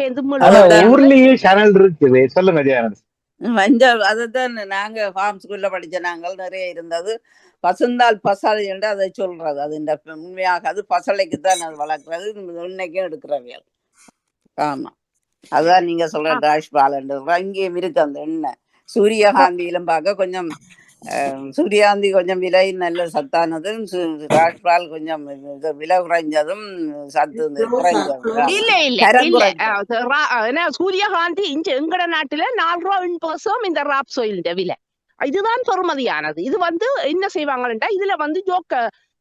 ஊர்லயே சேனல் இருக்குது. சொல்லுங்க. மஞ்சள் அதுதான் நாங்க ஃபார்ம் ஸ்கூல்ல படிச்ச நாங்கள் நிறைய இருந்தது. பசுந்தால் பசலை என்று அதை சொல்றது. அது இந்த உண்மையாக அது பசலைக்கு தான் அது வளர்க்கறது. இன்னைக்கும் எடுக்கிறவியல். ஆமா, அதான் நீங்க சொல்ற ராஷ்பால் இங்கேயும் இருக்கு அந்த எண்ணெய். சூரியகாந்தியிலும் பார்க்க கொஞ்சம் சூரியகாந்தி கொஞ்சம் விலை நல்ல சத்தானதும், ராஷ்பால் கொஞ்சம் விலை குறைஞ்சதும் சத்து குறைஞ்சதும். சூரியகாந்தி இங்க எங்கட நாட்டுல 4 ரூபா 8 இந்த ராப்சோயில் விலை. இதுதான் பெறுமதியானது. இது வந்து என்ன செய்வாங்கன்னா இதுல வந்து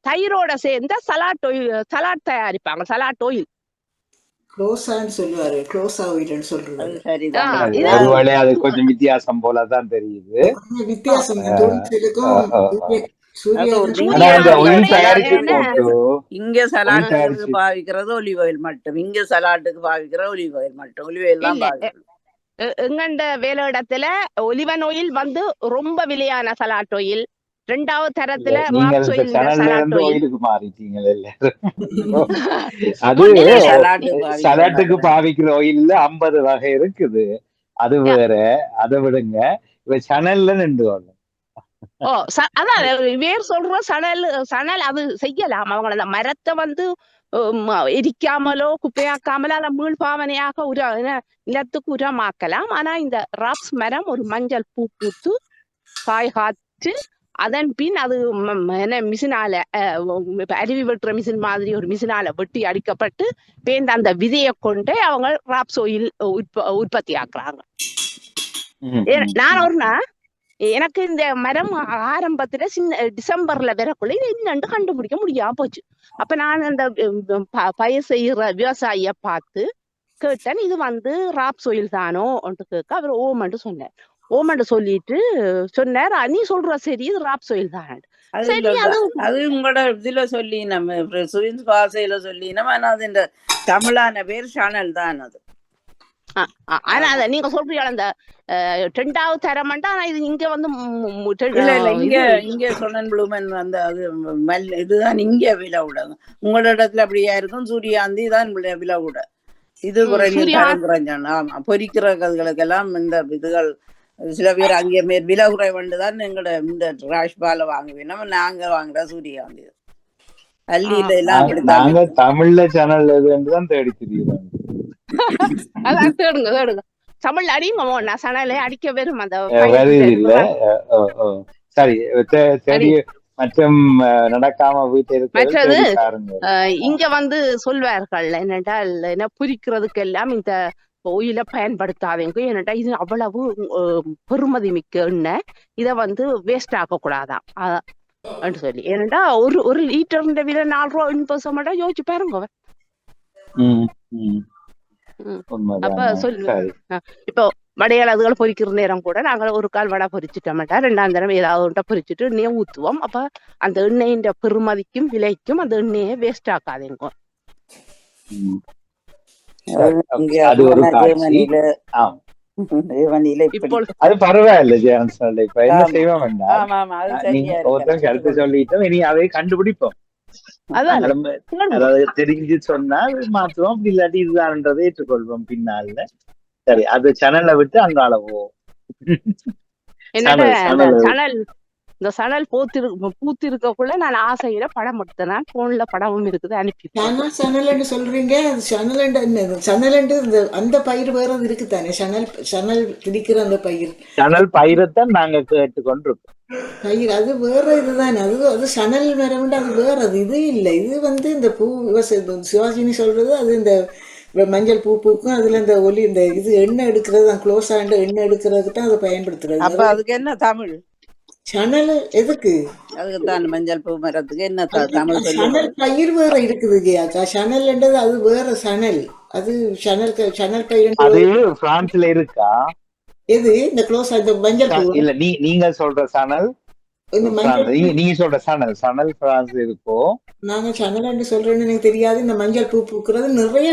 தயிரோட சேர்ந்த சலாட் தயாரிப்பாங்க. சலாட் ஆயில் கொஞ்சம் வித்தியாசம் போலதான் தெரியுது. இங்க சலாட்டுக்கு பாவிக்கிறது ஒலிவ் ஆயில் மட்டும். இங்க சலாட்டுக்கு பாவிக்கிற ஒலிவ் ஆயில் மட்டும். ஒலிவ் ஆயில் தான் பாவிக்கிறது. எங்கண்ட வேலை இடத்துல ஒலிவன் ஆயில் வந்து ரொம்ப விலையான சலாட் ஆயில். 2வது தரத்துல சலாட்டுக்கு பாவிக்கிற ஆயில்ல 50 வகை இருக்குது. அது வேற. அதை விடுங்க. இப்ப சேனல்ல நின்று அதான் வேர் சொல்ற சணல் அது செய்யலாம். அவங்க அந்த மரத்தை வந்து எரிக்காமலோ குப்பையாக்காமலோ அதை மீள் பாவனையாக நிலத்துக்கு உரமாக்கலாம். ஆனா இந்த ராப்ஸ் மரம் ஒரு மஞ்சள் பூ பூத்து காய் காய்ச்சு அதன் பின் அது என்ன மிஷினால அருவி வெட்டுற மிஷின் மாதிரி ஒரு மிஷினால வெட்டி அடிக்கப்பட்டு பேர்ந்த அந்த விதையை கொண்டு அவங்க ராப்ஸ் ஆயில் உற்பத்தி ஆக்குறாங்க. நான் ஒரு நாள் எனக்கு இந்த மரம் ஆரம்பத்துல டிசம்பர்ல வரக்குள்ள இது என்னன்னு கண்டுபிடிக்க முடியாம போச்சு. அப்ப நான் அந்த பயிர் செய்யற விவசாயிய பார்த்து கேட்டேன், இது வந்து ராப்ஸ் ஆயில் தானோ கேட்க அவர் ஓமன்ட்டு சொன்னார். ஓமன்ட்டு சொல்லிட்டு சொன்னார், நீ சொல்ற சரி இது ராப்ஸ் ஆயில் தான். அது உங்களோட இதுல சொல்லி நம்ம சுவின்ஸ் பாசையில சொல்லி நம்ம அது இந்த தமிழான பேர் சேனல் தான் அது. ஆனா அத நீங்க சொல்றீங்க அந்த 2வது தரமாண்டா. ஆனா இது இங்க வந்து இங்க சொன்னன் ப்ளூமன் வந்து அது இதுதான் இங்க விலை விடாது. உங்களோட இடத்துல அப்படியா இருக்கும். சூரியாந்தி தான் விலை விட. இது குறைஞ்சான். ஆமா, பொறிக்கிற கதுகளுக்கெல்லாம் இந்த இதுகள் சில பேர் அங்கே மேல் விலை குறைவண்டுதான் எங்களோட இந்த ராஷ்பால வாங்குவேன். நாங்க வாங்குற சூரியாந்தி அல்லியில எல்லாம் தமிழ்ல சேனல் எதுதான் தேடி தெரியுது. அதான் தேடுங்க தமிழ் அடிங்க. நான் சனலே அடிக்க வெறும் அந்த இல்ல. சரி, மற்றும் நடக்காம மற்றது இங்க வந்து சொல்வார்கள் என்னென்றால் என்ன புரிக்கிறதுக்கு எல்லாம் இந்த ஒயில பயன்படுத்தாதீங்க. ஏன்னாட்டா இது அவ்வளவு பெருமதி மிக்க எண்ணெய், இதை வந்து வேஸ்ட் ஆக்க கூடாதான் சொல்லி. ஏன்னாட்டா ஒரு லிட்டர் விலை 4 ரூபா 80 யோசிச்சு பாருங்க. அப்ப சொல்லுவேன், இப்போ வடையால் அதுகள் பொறிக்கிற நேரம் கூட நாங்கள் ஒரு கால் வடை பொறிச்சுட்டோம்ட்டா 2ஆம் தரம் ஏதாவது ஒன்றை பொறிச்சுட்டு எண்ணெயை ஊற்றுவோம். அப்ப அந்த எண்ணெயின் பெருமதிக்கும் விலைக்கும் அந்த எண்ணெயை வேஸ்ட் ஆக்காதீங்க. அது பரவாயில்ல. இப்ப என்ன செய்வோம் வேண்டாம், கருத்து சொல்லிட்டோம், இனி அதை கண்டுபிடிப்போம். அதாவது தெரிஞ்சு சொன்னால் மாற்றுவோம், அப்படி இல்லாட்டி இதுதான்ன்றதை ஏற்றுக்கொள்வோம் பின்னால. சரி, அது சேனலை விட்டு அங்க அளவோம். இந்த சணல் பூத்து இருக்கக்குள்ள நான் ஆசையில படம் எடுத்தேன். போன்ல படமும் இருக்குது, அனுப்பி. சணல் சொல்றீங்க. சணல் அந்த பயிர் வேற இருக்குதானே, சணல் பிடிக்கிற அந்த பயிர். சணல் பயிரைத்தான் நாங்க கேட்டுக்கொண்டிருக்கோம். பயிர் அது வேற இதுதானே. அது சணல் மரம், அது வேற. அது இது இல்லை. இது வந்து இந்த பூ சிவாஜினி சொல்றது அது இந்த மஞ்சள் பூ பூக்கும். அதுல இந்த ஒலி இந்த இது எண்ணெய் எடுக்கிறது, க்ளோஸ் ஆண்ட எண்ணெய் எடுக்கிறதுக்கு தான் அதை பயன்படுத்துறது. அப்ப அதுக்கு என்ன தமிழ் சணல் எதுக்கு? அதுக்குத்தான் மஞ்சள் பூ மரத்துக்கு என்ன தமிழ்? சணல் பயிர் வேற இருக்குது கேக்கா. சணல்ன்றது அது வேற. சணல் அது சணல் பயிர். அது பிரான்ஸ்ல இருக்கா? எது இந்த க்ளோஸ் அந்த மஞ்சள் பூ இல்ல, நீங்க சொல்ற சணல், நீங்க சொல்ற சணல் பிரான்ஸ் இருக்கோ? நாங்க சணல் சொல்றேன்னு எனக்கு தெரியாது. இந்த மஞ்சள் பூ பூக்குறது நிறைய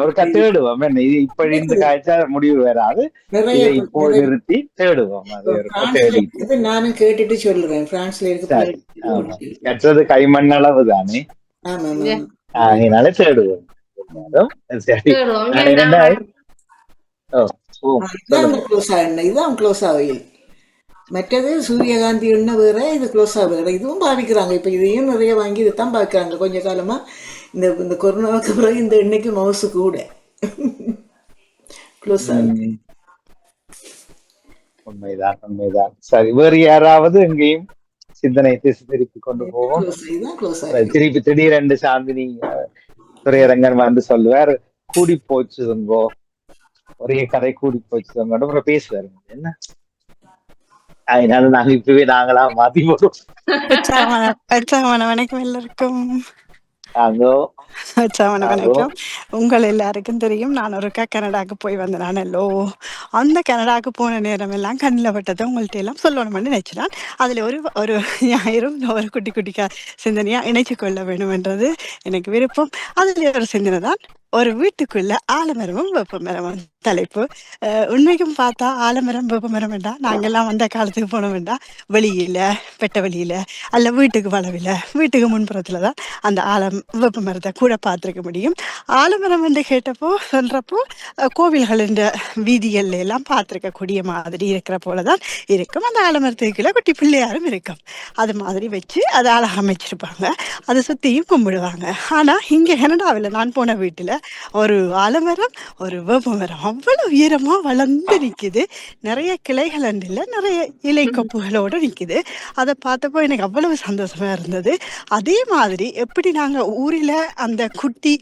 ஒரு தேடுவோம். இப்ப இந்த காய்ச்சா முடிவு வராது, நிறைய இப்போ நிறுத்தி தேடுவோம். நானும் கேட்டுட்டு சொல்றேன். பிரான்ஸ்ல இருக்கு கற்றது கைமண் அளவு தானே, அதனால தேடுவோம். இதுதான் க்ளோஸ் ஆயில். மற்றது சூரியகாந்தி எண்ணெய் வேற, இது க்ளோஸா வேற. இதுவும் பாவிக்கிறாங்க. இப்ப இதையும் நிறைய வாங்கி இதைத்தான் பாவிக்கிறாங்க கொஞ்ச காலமா. இந்த கொரோனாவுக்கு பிறகு இந்த எண்ணெய்க்கு மவுசு கூட க்ளோஸா. உண்மைதான். சரி, வேறு யாராவது எங்கேயும் சிந்தனை திருப்பி கொண்டு போவோம். திருப்பி திடீரென்று சாந்தினி துறையரங்கன் வந்து சொல்லுவார், கூடி போச்சுங்கோ, ஒரே கதை கூடி போச்சுங்க, அப்புறம் பேசுவாரு. என்ன அதனால நாங்க இப்பவே நாங்களா மாத்தி போறோம். வணக்கம் எல்லாருக்கும். வணக்கம். உங்கள் எல்லாருக்கும் தெரியும், நான் ஒருக்கா கனடாக்கு போய் வந்தேனானல்லோ. அந்த கனடாக்கு போன நேரம் எல்லாம் கண்ணில் பட்டதை உங்கள்கிட்ட எல்லாம் சொல்லணும்னு நினைச்சினான். அதுல ஒரு ஞாயிறும் ஒரு குட்டி சிந்தனையா இணைச்சு கொள்ள வேண்டும் என்றது எனக்கு விருப்பம். அதுல ஒரு சிந்தனை தான் ஒரு வீட்டுக்குள்ள ஆலமரமும் வேப்பமரமும் தலைப்பு. உண்மைக்கும் பார்த்தா ஆலமரம் வேப்பமரம் வேண்டாம், நாங்கெல்லாம் அந்த காலத்துக்கு போன வேண்டாம், வெளியில வெட்ட வெளியில அல்ல வீட்டுக்கு வளவில வீட்டுக்கு முன்புறத்துல தான் அந்த வேப்பமரத்தை கூட பார்த்துருக்க முடியும். ஆலமரம் என்று கேட்டப்போ சொல்றப்போ கோவில்களின் வீதிகள்ல எல்லாம் பார்த்துருக்கக்கூடிய மாதிரி இருக்கிற போலதான் இருக்கும். அந்த ஆலமரத்துக்குள்ள குட்டி பிள்ளையாரும் இருக்கும். அது மாதிரி வச்சு அதை அழகாக அமைச்சிருப்பாங்க, அதை சுற்றியும் கும்பிடுவாங்க. ஆனால் இங்கே கனடாவில் நான் போன வீட்டில் ஒரு ஆலமரம் ஒரு வேப்பமரம் அவ்வளோ உயரமாக வளர்ந்து நிற்குது. நிறைய கிளைகள் இல்லை, நிறைய இலை கொப்புகளோடு நிற்குது. அதை பார்த்தப்போ எனக்கு அவ்வளவு சந்தோஷமா இருந்தது. அதே மாதிரி எப்படி நாங்கள் ஊரில் அந்த குட்டி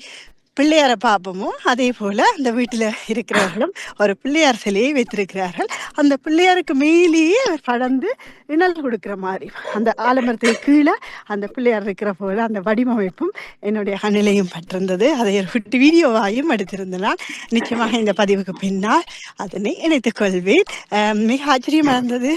பிள்ளையாரை பார்ப்போமோ அதே போல் அந்த வீட்டில் இருக்கிறவர்களும் ஒரு பிள்ளையார் சிலையை வைத்திருக்கிறார்கள். அந்த பிள்ளையாருக்கு மேலேயே அவர் படர்ந்து இணல் கொடுக்குற மாதிரி அந்த ஆலமரத்துக்கு கீழே அந்த பிள்ளையார் இருக்கிற போல அந்த வடிவமைப்பும் என்னுடைய கண்ணிலையும் பட்டிருந்தது. அதை ஒரு குட்டி வீடியோவாயும் எடுத்திருந்தனால் நிச்சயமாக இந்த பதிவுக்கு பின்னால் அதனை இணைத்துக் கொள்வேன். மிக ஆச்சரியமாக இருந்தது.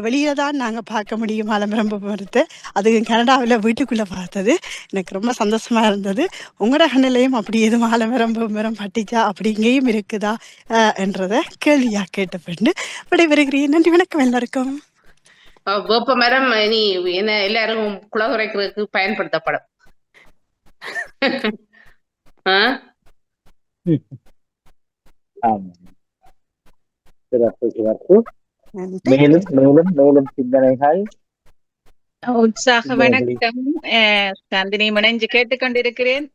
வெளியே தான் நாங்கள் பார்க்க முடியும் ஆலமரம் மரத்தை, அதுக்கு கனடாவில் வீட்டுக்குள்ளே பார்த்தது எனக்கு ரொம்ப சந்தோஷமா இருந்தது. உங்களோட கண்ணிலையும் அப்படி எதுவும் ஆலமரம் மரம் பட்டிச்சா அப்படி இங்கேயும் இருக்குதா என்றத கேள்வியா கேட்டப்பட்டு விடைபெறுகிறேன். நன்றி, வணக்கம் எல்லாருக்கும். வேப்ப மரம் இனி என்ன எல்லாரும் குலகுறைக்கிறதுக்கு பயன்படுத்தப்படும். மேலும் மேலும் மேலும் சிந்தனைகள். உற்சாக வணக்கம். சாந்தினி இணைஞ்சு கேட்டுக்கொண்டிருக்கிறேன்.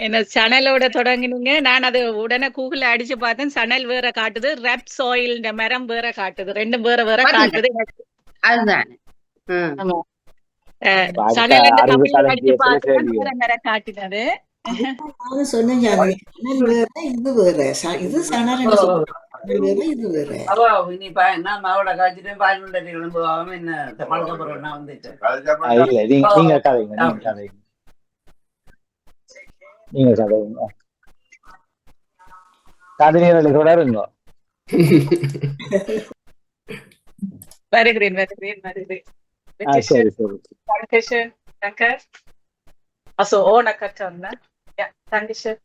என்ன சணலோட தொடங்கினீங்க, நான் அது உடனே கூகுள்ல அடிச்சு பார்த்தேன். சணல் வேற காட்டுது, ரெப்ஸ் ஆயில் மரம் வேற காட்டுது, ரெண்டும் வேற வேற காட்டுது. அதுதான் சணல் அடிச்சு பார்த்தேன், வேற மரம் காட்டினது. சொன்னேன் இது வேற, இது சணல் இது வேற. நீங்க கதைங்க கதிரேவலை தொடருங்க. வருகிறேன். சரி சரி. Also ohne Karton, ne? Ja, danke schön.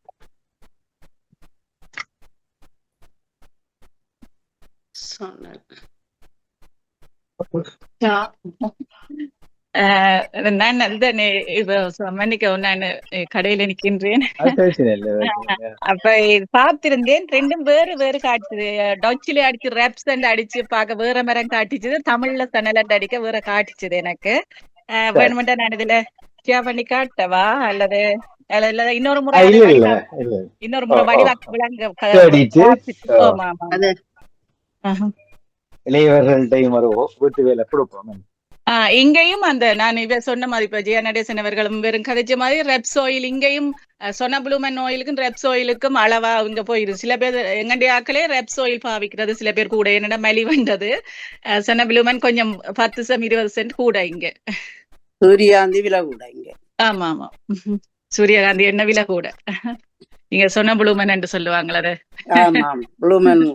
Ja. நான் மன்னிக்கவும், நான் கடையில நிக்கின்றேன். அப்ப பார்த்திருந்தேன், ரெண்டும் வேறு வேறு காட்டுது. டச்சுல அடிச்சு ரெப்ஸ் அடிச்சு பார்க்க வேற மரம் காட்டிச்சது, தமிழ்ல சணல் அடிக்க வேற காட்டிச்சது. எனக்கு வேணுமெண்டா நான் இதுல பண்ணி காட்டவா அல்லது இன்னொரு முறை வடிவாக்க இங்கேயும் அந்த நான் இவ சொன்ன மாதிரி இப்ப ஜெயா நடேசன் அவர்களும் வெறும் கதைச்ச மாதிரி ரெப்ஸ் ஆயில் இங்கேயும் சொன்ன ப்ளூமன் ஆயிலுக்கும் ரெப்ஸ் ஆயிலுக்கும் அளவா இங்க போயிருக்கு. சில பேர் எங்கடைய ஆக்களே ரெப்ஸ் ஆயில் பாவிக்கிறது, சில பேர் கூட என்னடா மலி வந்தது. சொன்ன ப்ளூமன் கொஞ்சம் 10-20% கூட இங்க. சூரியகாந்தி விலை கூட இங்க. ஆமா ஆமா, சூரியகாந்தி என்ன விலை கூட. நீங்க சொன்ன ப்ளூமன் என்று சொல்லுவாங்களே அது. ப்ளூமன்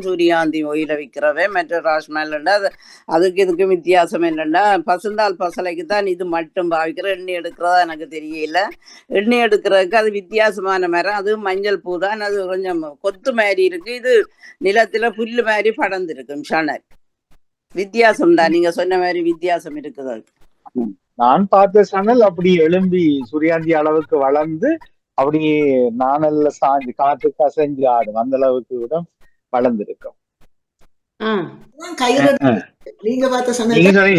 சூரியகாந்தி ஆயில விக்கிறவே மற்ற ராஸ்மல். அதுக்கு இதுக்கு வித்தியாசம் என்னன்னா, பசுந்தாள் பசலைக்கு தான் இது மட்டும் பாவிக்கிற. எண்ணெய் எடுக்கிறதா எனக்கு தெரியல. எண்ணெய் எடுக்கிறதுக்கு அது வித்தியாசமான மரம், அது மஞ்சள் பூ தான். அது கொஞ்சம் கொத்து மாதிரி இருக்கு, இது நிலத்துல புல்லு மாதிரி படர்ந்துருக்கும். சணல் வித்தியாசம் தான், நீங்க சொன்ன மாதிரி வித்தியாசம் இருக்குது. நான் பார்த்த சணல் அப்படி எழும்பி சூரியாந்தி அளவுக்கு வளர்ந்து அப்படியே நானல்ல சாஞ்சு காற்று கசைஞ்சு ஆடும் அந்த அளவுக்கு கூட வளர்ந்துருக்கும்.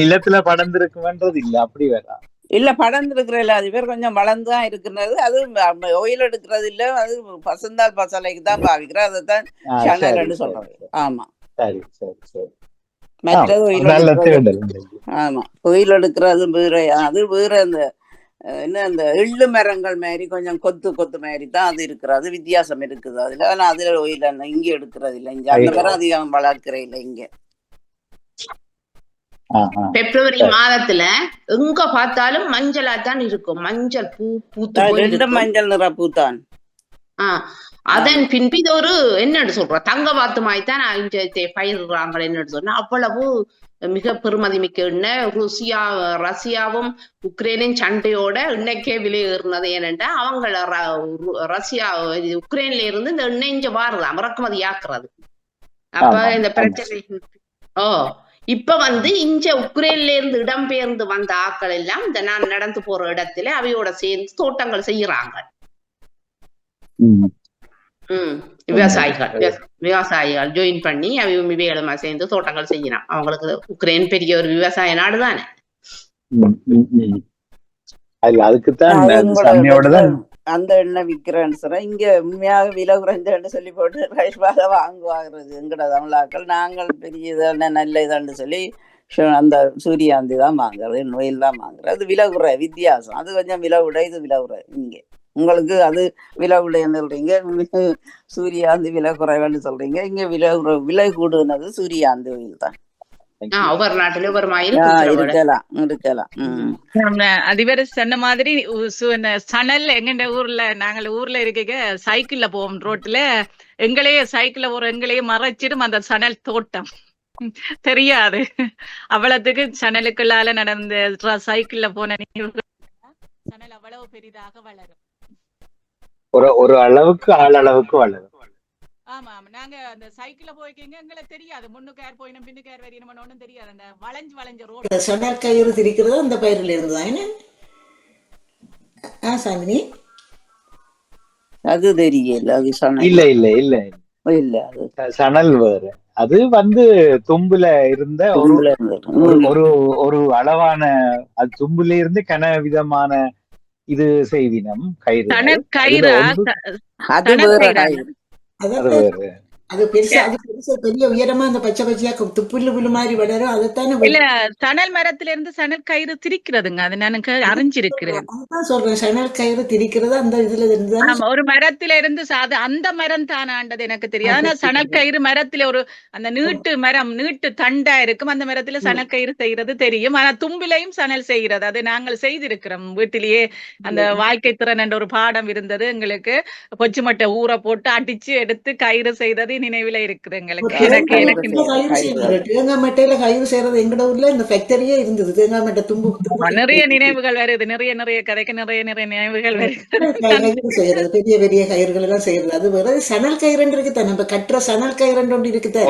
நிலத்துல படர்ந்துருக்குன்றது இல்ல, அப்படி வேற இல்ல படர்ந்துருக்குற இல்ல, அது பேர் கொஞ்சம் வளர்ந்துதான் இருக்கிறது. அது ஓயில் எடுக்கிறது இல்ல, அது பசுந்தாள் பசலைக்கு தான் பாவிக்கிற. அதைத்தான் சணல்னு சொல்றது. ஆமா சரி சரி சரி. மற்றது ஆமா கோயில் எடுக்கிறது வேற, அது வேற. அந்த என்ன அந்த எள்ளு மரங்கள் மாதிரி கொஞ்சம் கொத்து கொத்து மாதிரி தான் அது இருக்கிறது, வித்தியாசம் இருக்குது அதுல. ஆனா அதுல ஓயில் இங்க எடுக்கிறது இல்லை, இங்க அந்த மரம் அதிகம் வளர்க்கிற இல்லை இங்க. பிப்ரவரி மாதத்துல எங்க பார்த்தாலும் மஞ்சளா தான் இருக்கும், மஞ்சள் பூ பூத்து, ரெண்டு மஞ்சள் நிற பூத்தான். அதன் பின்பு இது ஒரு என்னன்னு சொல்ற தங்க வாத்து மாதிரி தான் பயிர்றாங்க. என்னன்னு சொன்னா அவ்வளவு மிக பெருமதிமிக்க எண்ணெய். ரஷ்யாவும் உக்ரைனும் சண்டையோட எண்ணெய்க்கே விலை ஏறினது. ஏனென்றா அவங்கள ரஷ்யா உக்ரைன்ல இருந்து இந்த எண்ணெய் இங்க வாருதான் இறக்குமதி ஆக்குறது. அப்ப இந்த பிரச்சனை இப்ப இங்க உக்ரைன்ல இருந்து இடம்பெயர்ந்து வந்த ஆக்கள் எல்லாம் இந்த நான் நடந்து போற இடத்துல அவையோட சேர்ந்து தோட்டங்கள் செய்யறாங்க. விவசாயிகள் ஜாயின் பண்ணி இவைகளுமா சேர்ந்து தோட்டங்கள் செய்யலாம். அவங்களுக்கு உக்ரைன் பெரிய ஒரு விவசாய நாடு தானே. அந்த எண்ணெய் விற்கிறேன்னு சொன்னா இங்க உண்மையாக விலை குறைஞ்சன்னு சொல்லி போட்டு ரைஸ்பாக வாங்குவாங்கிறது எங்கட தமிழாக்கள். நாங்கள் பெரிய இதென்ன நல்ல இதன்னு சொல்லி அந்த சூரியாந்தி தான் வாங்குறது, நோயில் தான் வாங்குறது. அது விலை குறை வித்தியாசம். அது கொஞ்சம் விலை விட இது விலை குறை. இங்கே உங்களுக்கு அது விலை விலைன்னு சொல்றீங்க, சூரியாந்தி விலை குறைவுன்னு சொல்றீங்க. இங்க விலை கூடுனது சூரியாந்தி ஓயில் தான். ஒவ்வொரு நாட்டிலும் ஒவ்வொரு மாதிரி இருக்கலாம். அதிபர் சொன்ன மாதிரி சணல் எங்க ஊர்ல இருக்க சைக்கிள்ல போவோம் ரோட்ல, எங்களையே சைக்கிள்ல போற எங்களையே மறைச்சிடும் அந்த சணல் தோட்டம். தெரியாது அவ்வளவுக்கு சணலுக்குள்ளால நடந்த சைக்கிள்ல போன சணல் அவ்வளவு பெரிதாக வளரும். ஒரு அளவுக்கு அளவுக்கு வளரும். ஆமா நாங்க அந்த சைக்கிள்ல போய்க்கீங்க எங்களுக்கு தெரியாது முன்னுக்கு யார் போயினும் பின்னுக்கு யார் வரையணும் ஒன்றும் தெரியாது. அந்த வளைஞ்ச ரோடு சணல் கயிறு திரிக்கிறது அந்த பயிரில் இருந்துதான். சாந்தினி அது தெரியல. அது சணல் இல்ல இல்ல இல்ல இல்ல அது சணல் வேறு. அது தும்புல இருந்த ஒரு அளவான அது தும்புல இருந்து கன விதமான இது செய்வினம் கயிறு. அது வேறு. அது பெருசா பெரிய உயரமா அந்த பச்சை பச்சையா புல்லு புல்லு மாதிரி வளரும். அதைத்தானே இல்ல சணல் மரத்துல இருந்து சணல் கயிறு திரிக்கிறதுங்க. அது எனக்கு அறிஞ்சிருக்கிறேன். அதுதான் சொல்றேன், சணல் கயிறு திரிக்கிறது அந்த இதுல இருந்து. ஒரு மரத்துல இருந்து அந்த மரம் தானாண்டது எனக்கு தெரியாது. ஆனா சணல் கயிறு மரத்துல ஒரு அந்த நீட்டு தண்டா இருக்கும். அந்த மரத்துல சணல் கயிறு செய்யறது தெரியும். ஆனா தும்பிலையும் சணல் செய்யறது அது நாங்கள் செய்திருக்கிறோம் வீட்டிலேயே. அந்த வாழ்க்கை திறன் என்ற ஒரு பாடம் இருந்தது எங்களுக்கு. கொச்சு மட்டை ஊற போட்டு அடிச்சு எடுத்து கயிறு செய்தது நினைவுல இருக்குது எங்களுக்கு. தேங்காய் மட்டையில கயிறு செய்யறது எங்கட ஊர்ல இந்த ஃபேக்டரியே இருந்தது. தேங்காய் மட்டை தும்பு நிறைய நினைவுகள் வருது. நிறைய கதைக்கு நிறைய நினைவுகள் வருது. செய்யறது பெரிய பெரிய கயிறுகள் எல்லாம் செய்யறது. அது வேற சணல் கயிறு இருக்குதான். நம்ம கட்டுற சணல் கயிறு ஒன்று இருக்குதான்.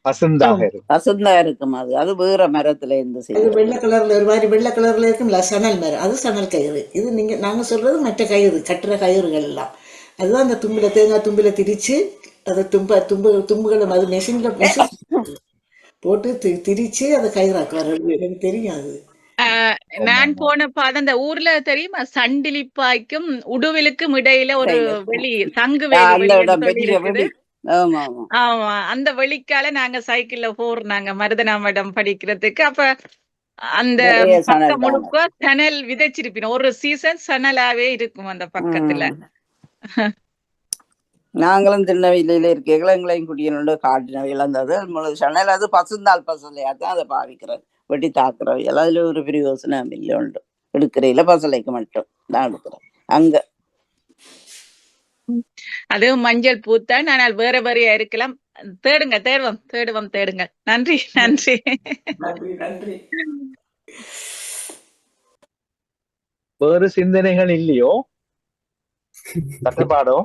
பசுந்தா இருக்கும். அது வேற மரத்துல இருந்து செய்யும். வெள்ளை கலர்ல ஒரு மாதிரி வெள்ளை கலர்ல இருக்கும்ல சணல் மரம், அது சணல் கயிறு. இது நாங்க சொல்றது மற்ற கயிறு, கட்டுற கயிறுகள் எல்லாம். அதுதான் அந்த தேங்காய் தும்பில திரிச்சு அதை தும்புகளை அது மெஷின்ல போட்டு திரிச்சு அதை கயிறாக்குவாரு. எனக்கு தெரியாது. நான் போனப்ப அந்த ஊர்ல தெரியுமா சண்டிலிப்பாய்க்கும் உடுவிலுக்கும் இடையில ஒரு வெளி சங்கு வெளி. ஆமா அந்த வெளிக்கால நாங்க சைக்கிள்ல போறாங்க மருதனாமடம் படிக்கிறதுக்கு. அப்ப அந்த பக்கம் முழுக்க சணல் விதைச்சிருப்பீங்க. ஒரு சீசன் சணலாவே இருக்கும் அந்த பக்கத்துல. நாங்களும் திருநெல்வேலியில இருக்கைகள் எங்களையும் குடியனோட காட்டினவைகள் இருந்தது. சணல் அது பசுந்தாள் பசலையாத்தான் அதை பாவிக்கிறோம். வெட்டி தாக்குறவைகள் அதுல ஒரு பிரயோசனம் இல்லை. உண்டு எடுக்கிறையில பசலைக்கு மட்டும் தான் எடுக்கிறோம் அங்க. அதுவும் மஞ்சள் பூத்தான். ஆனால் வேற வேறையா இருக்கலாம். தேடுவோம். நன்றி. வேறு சிந்தனைகள் இல்லையோ? தட்டுப்பாடோ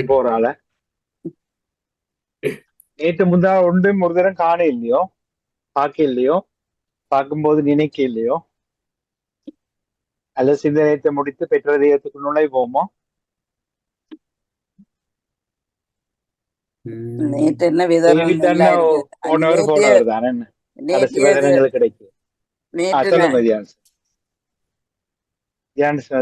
போறால நேற்று முந்தா ஒன்றும் ஒரு தரம் காண இல்லையோ, பார்க்க இல்லையோ, பார்க்கும்போது நினைக்க இல்லையோ? அல்ல சிந்தனையத்தை முடித்து பெற்றதையத்துக்கு நுழைவோமோ? நேற்று என்ன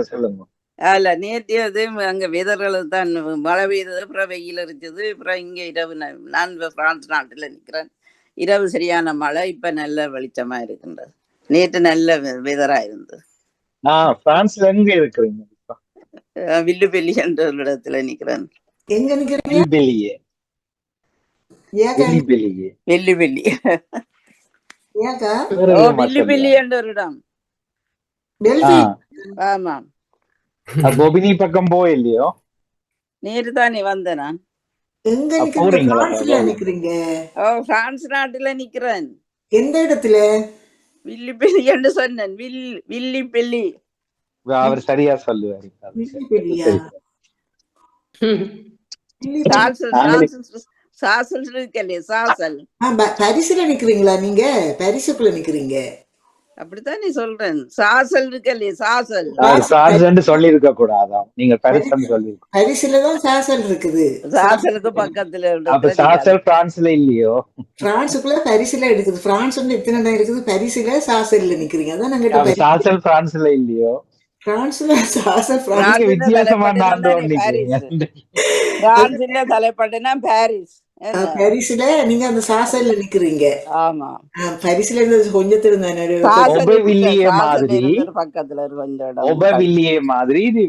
சொல்லுங்க. அல்ல நேற்று அது அங்க வெதர்கள் தான் மழை பெய்தது, அப்புறம் வெயில் இருந்தது. அப்புறம் இங்க இரவு நான் பிரான்ஸ் நாட்டுல நிக்கிறேன். இரவு சரியான மழை, இப்ப நல்ல வெளிச்சமா இருக்கின்றது. நேற்று நல்ல வெதரா இருந்தது. பிரான்ஸ்ல எங்க இருக்கிறீங்க? வில்லுபெல்லி என்ற ஒரு இடத்துல நிக்கிறேன். எங்க நிக்கிறீங்க? வெள்ளிபெல்லி என்ற ஒரு இடம். ஆமா, பொபினி பக்கம் போயில்லையோ? நேரு தானே வந்தேன் நான். எங்க நிக்கிறீங்க? போறீங்களா பிரான்ஸ்ல நிக்கிறீங்க? பிரான்ஸ் நாட்டுல நிக்கிறேன். எந்த இடத்துல? வில்லிப்பெல்லி என்று சொன்னேன். வில்லிப்பெல்லி. அவர் சரியா சொல்லுவாரு. வில்லிபெல்லியா? சாசல் இருக்கலையே, சாசல். பரிசுல நிக்கிறீங்களா நீங்க? பரிசுக்குள்ள நிக்கிறீங்க? அப்படித்தான் நீ சொல்றேன். சாசல் இருக்கலையே, சாசல். சார்ஜ் சொல்லி இருக்க கூடாதான், நீங்க பரிசுன்னு சொல்லி. பரிசுலதான் சாசல் இருக்குது. சாசலுக்கு பக்கத்துல அப்ப சாசல் பிரான்ஸ்ல இல்லையோ? பிரான்ஸுக்குள்ள பரிசுல இருக்குது. பிரான்ஸ் எத்தனை இடம் இருக்குது? பரிசுல சாசல்ல நிக்கிறீங்க. அதான் நாங்க சாசல் பிரான்ஸ்ல இல்லையோ? பிரான்ஸ்ல சாசல் வித்தியாசமா தலைப்பட்டனா பாரிஸ். பரிசுல நீங்க அந்த சாசல்ல நிக்கிறீங்க. ஆமா, பரிசுல இருந்து கொஞ்சத்துல பக்கத்துல மாதிரி இது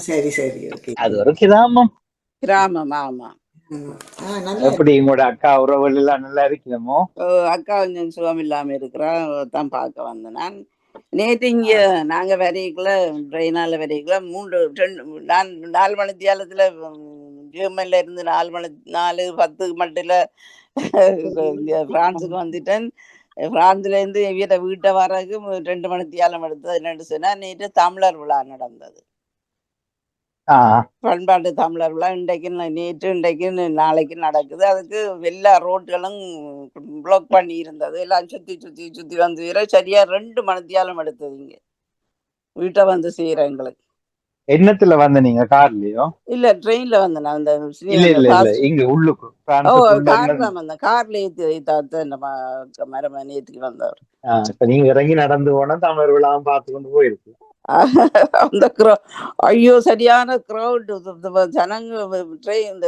சரி சரி. அது ஒரு கிராமம். கிராமம். ஆமா. எப்படி உங்களோட அக்கா உறவுகள் எல்லாம் நல்லா இருக்கணுமோ? அக்கா கொஞ்சம் சுகம் இல்லாம இருக்கிறா, தான் பார்க்க வந்தேன் நான். நேற்று இங்க நாங்க வரைக்குள்ள ட்ரெயினால வரைக்குள்ள 4 மணித்தியாலத்துல ஜெர்மன்ல இருந்து 4:10 மட்டும் பிரான்ஸுக்கு வந்துட்டேன். பிரான்ஸ்ல இருந்து வீட்டை வர்றதுக்கு 2 மணித்தியாலம் எடுத்தது. என்னன்னு சொன்னா, நேற்று தமிழர் விழா நடந்தது. பண்பாட்டு தமிழர் விழா நேற்று நாளைக்கு நடக்குது. அதுக்கு எல்லா ரோட்களும் பிளாக் பண்ணி இருந்தது. எல்லாம் சுத்தி வந்து சரியா 2 மணித்தியாலம் எடுத்தது. இங்க வீட்டை வந்து செய்யற எங்களுக்கு. என்னத்துல வந்த நீங்க? கார்லயோ? இல்ல, ட்ரெயின்ல வந்தேன். அந்த கார் தான் வந்தேன். கார்ல ஏத்தி மரம நேற்றுக்கு வந்தவர். நீங்க இறங்கி நடந்து போனா தமிழர் விழாவும் பார்த்து கொண்டு போயிருக்கு. அந்த ஐயோ சரியான கிரௌட். ஜனங்க ட்ரெயின்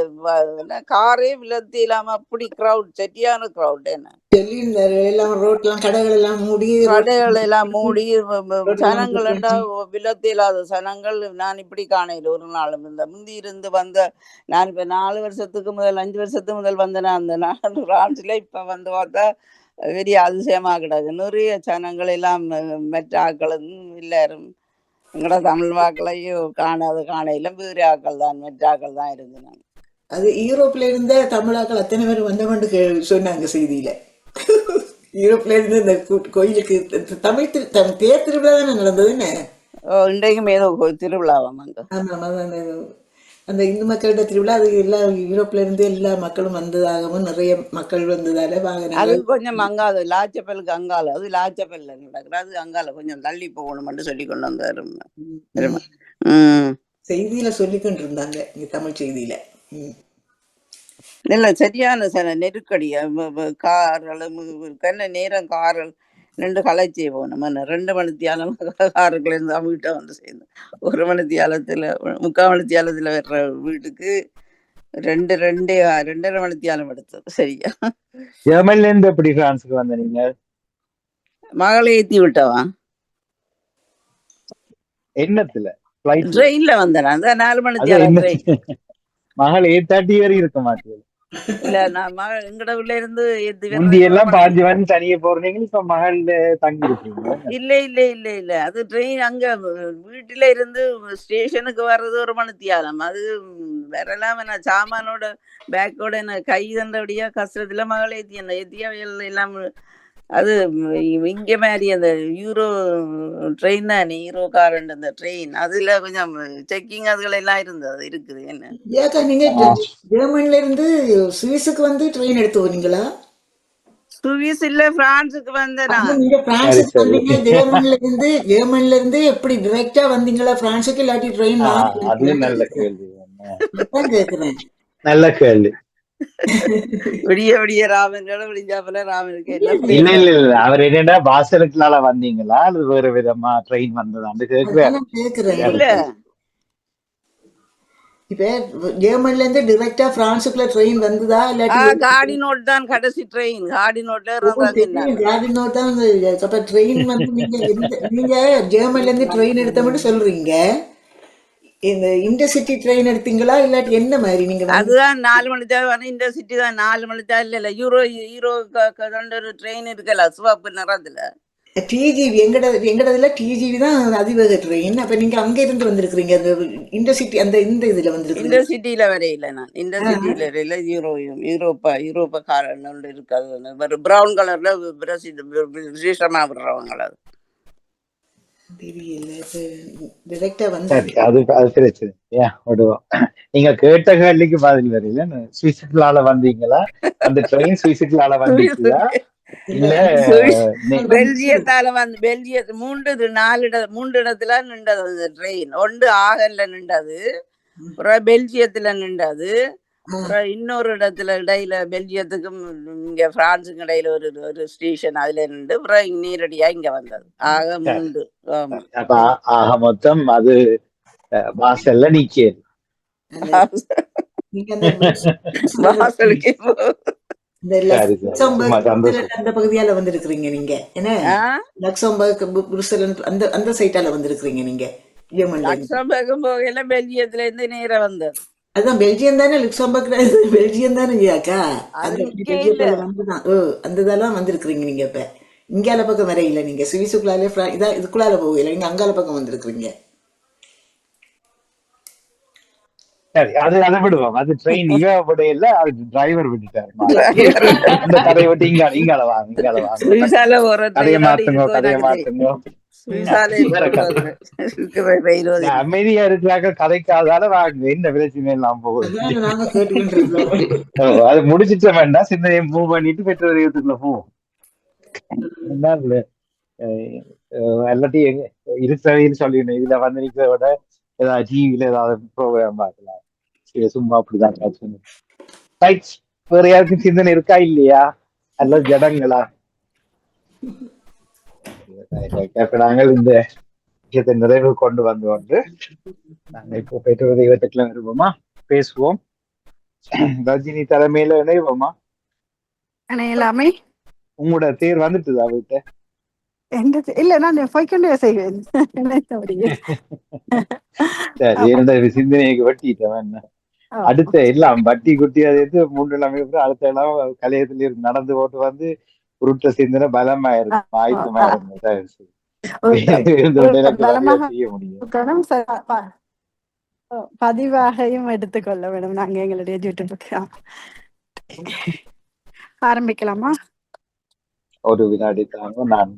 காரே விலத்தி இல்லாம அப்படி கிரௌட், சரியான கிரௌட். என்ன கடைகள் எல்லாம் மூடி ஜனங்கள் விலத்தி இல்லாத ஜனங்கள் நான் இப்படி காணையில் ஒரு நாளும். இந்த முந்தி இருந்து வந்த நான் இப்ப 4 வருஷத்துக்கு முதல் 5 வருஷத்துக்கு முதல் வந்தேன்னா அந்த பிரான்ஸ்ல இப்ப வந்து பார்த்தா பெரிய அதிசயமா கிடக்கு. நிறைய ஜனங்கள் எல்லாம் மற்ற ஆக்களும் எல்லாரும் எங்கட தமிழ் வாக்களையும் காணையில வேறு ஆக்கள் தான், மற்ற ஆக்கள் தான் இருந்தாங்க. அது யூரோப்ல இருந்த தமிழாக்கள் அத்தனை பேர் வந்தவண்டு சொன்னாங்க செய்தியில. யூரோப்ல இருந்து இந்த கோயிலுக்கு தமிழ் தேர் திருவிழா தானே நடந்ததுன்னு. இன்றைக்கும் ஏதோ திருவிழாவாம் அங்க. அந்த இந்து மக்களிட திருவிழா. அது எல்லா யூரோப்ல இருந்து எல்லா மக்களும் வந்ததாகவும் நிறைய மக்கள் வந்ததால அது கொஞ்சம் அங்கால லாச்சப்பலுக்கு அங்கால, அது லாச்சப்பல்ல நடக்குது. அது அங்கால கொஞ்சம் தள்ளி போகணும்னு சொல்லி கொண்டு வந்தாரு. செய்தியில சொல்லிக்கொண்டு இருந்தாங்க இங்க தமிழ் செய்தியில. இல்ல சரியான நெருக்கடி. கண்ண நேரம் காரல் 2 கலைச்சி போகணும். 2 மணித்தியாலம் காருக்குள்ள இருந்து வீட்டை வந்து சேர்ந்தோம். 1 மணித்தியாலத்துல 3/4 மணித்தியாலத்துல வர்ற வீட்டுக்கு 2.5 மணித்தியாலம் எடுத்தது. சரியா? ஜெர்மன்ல இருந்து எப்படி பிரான்ஸுக்கு வந்த நீங்க? மகளை ஏத்தி விட்டவா? என்னத்துல? ட்ரெயின்ல வந்தேன். அந்த 4 மணித்தியாலம் ட்ரெயின். மகள் 8:30 ஏறி இருக்க மாட்டேங்குது. இல்ல, நான் எங்கட ஊர்ல இருந்து எல்லாம் பாஞ்சிவன் தனியே போறீங்க. இப்ப மகள் தங்கி இருக்கீங்க? இல்ல அது ட்ரெயின் அங்க வீட்டுல இருந்து ஸ்டேஷனுக்கு வர்றது 1 மணித்தியாலம். அது வரலாம். நான் சாமானோட பேக்கோட என்ன கை தண்டபடியா கஷ்டத்துல மகளை ஏத்தியா எல்லாம். அது இங்க மாதிரி அந்த யூரோ ட்ரெயின் தானே, யூரோ காரண்ட் அந்த ட்ரெயின், அதுல கொஞ்சம் செக்கிங் அதுகள் எல்லாம் இருக்குது. என்ன நீங்க ஜெர்மன்ல இருந்து சுவிஸுக்கு வந்து ட்ரெயின் எடுத்து போனீங்களா? சுவிஸ் இல்ல, பிரான்ஸுக்கு வந்தேன். நீங்க பிரான்ஸுக்கு வந்தீங்க. ஜெர்மன்ல இருந்து எப்படி டைரக்டா வந்தீங்களா பிரான்ஸுக்கு? இல்லாட்டி ட்ரெயின்? நல்ல கேள்வி. கேக்குறேன். நல்ல கேள்வி. விடிய ராமன் விடிஞ்சாப்புல ராமனுக்கு இல்ல அவர் என்னடா வாசலுக்குனால வந்தீங்களா அது வேற விதமா ட்ரெயின் வந்ததான்னு கேக்குறேன். இல்ல, இப்ப ஜெர்மன்ல இருந்து டைரக்டா பிரான்ஸுக்குள்ள ட்ரெயின் வந்ததா? இல்லாட்டி காடி நோட் தான் கடைசி ட்ரெயின். காடி நோட்ல தான். அப்ப ட்ரெயின் வந்து நீங்க ஜெர்மன்ல இருந்து ட்ரெயின் எடுத்த மட்டும் சொல்றீங்க. இந்த இன்டர்சிட்டி ட்ரெயின் எடுத்தீங்களா இல்லாட்டி என்ன மாதிரி? நீங்க அதுதான் 4 மணித்தியாலம். இன்டர்சிட்டி தான் 4 மணித்தியாலம். இல்ல யூரோ ஒரு ட்ரெயின் இருக்கல சிவப்பு நிறத்துல. டிஜிவி எங்கடதுல டிஜிவி தான் அதிவேக ட்ரெயின். அப்ப நீங்க அங்க இருந்து வந்திருக்கிறீங்க, அந்த இன்டர்சிட்டி அந்த இந்த இதுல வந்திருக்கிறீங்க. இந்த சிட்டியில வரையில நான் இந்த சிட்டியில வரையில யூரோப்பா காரணம் இருக்காது. பிரவுன் கலர்ல விசேஷமா விடுறவங்க அது தெரியல. இப்ப டிரெக்டா வந்து சரி, அது பிரச்சனை. விடுவோம். நீங்க கேட்ட கேள்விக்கு பதில் வரையில சுவிசிட்லால வந்தீங்களா? அந்த ட்ரெயின் சுவிசிட்லால வந்துச்சுதா இல்ல பெல்ஜியத்தால வந்து மூன்று இடத்துல நின்றது அந்த ட்ரெயின். ஒன்று ஆகல்ல நின்றது, அப்புறம் பெல்ஜியத்துல நின்றது, அப்புறம் இன்னொரு இடத்துல இடையில பெல்ஜியத்துக்கும் இங்க பிரான்ஸுக்கும் இடையில ஒரு ஸ்டேஷன் அதுல நின்று அப்புறம் நேரடியா இங்க வந்தது. ஆக 3. ஆக மொத்தம் அது வாசல்ல நிக்கேன். நீங்க அந்த வாசலுக்கு அந்த பகுதியால வந்திருக்கிறீங்க நீங்க. என்ன லக்சம்பர்க் புருசல் அந்த சைட்டால வந்திருக்கிறீங்க நீங்க. லக்சம்பர்க்கும் போகல, பெல்ஜியத்துல இருந்து நேரம் வந்தது. அதுதான் பெல்ஜியம் தானே, லுக்சம்பர்க் பெல்ஜியம் தானே ஐயாக்கா. அந்த பெல்ஜியத்துல வந்துதான் அந்த இதெல்லாம் வந்திருக்கிறீங்க நீங்க. இப்ப இங்கால பக்கம் வரையில நீங்க சுவிசுக்குள்ளாலே இதுக்குள்ளால போகல, நீங்க அங்கால பக்கம் வந்திருக்கிறீங்க. சரி, அதை விடுவோம். அது ட்ரெயின் இல்ல, அது டிரைவர் விட்டுட்டாரு. இந்த கதையை விட்டு இங்கால வாங்க கதையை மாத்துங்க. அமைதியா இருக்கிறாங்க, கதைக்காதால வாங்க, என்ன பிரச்சனை எல்லாம் போகுது. அது முடிச்சிட்ட வேண்டாம், சிந்தனையை மூவ் பண்ணிட்டு பெற்றோர் தெய்வத்துக்குள்ள போவோம். எல்லாத்தையும் இருக்கிறதையும் சொல்லிடணும். இதுல வந்து நிக்கிறத விட ஏதாவது டிவில ஏதாவது ப்ரோக்ராம் பார்க்கலாம். சும்மா அப்படிதான். வேற யாருக்கும் சிந்தனை இருக்கா இல்லையா, அல்லது ஜடங்களா? நாங்கள் இந்த விஷயத்தை நிறைவு கொண்டு வந்து நாங்க இப்போ பெற்றோர் தெய்வத்துக்குள்ள இருப்போமா, பேசுவோம். ரஜினி தலைமையில இணைவோமா? எல்லாமே உங்களோட தேர் வந்துட்டுதா வீட்டை? இல்ல, நான் போய்கொண்டே செய்வேன். சரி, என்னோட சிந்தனைக்கு வட்டிட்டவன் அடுத்த எல்லாம் வட்டி குட்டி அது 3 நாள் அடுத்த எல்லாம் கலையத்துல இருந்து நடந்து போட்டு வந்து உருட்ட சிந்தனை பலமா இருக்கும், ஆயுத்தமா இருக்கும். செய்ய முடியும். பதிவாகையும் எடுத்துக்கொள்ள வேணும். நாங்க எங்களுடைய யூடியூபுக்கு ஆரம்பிக்கலாமா? ஒரு வினாடி தாங்க. நான்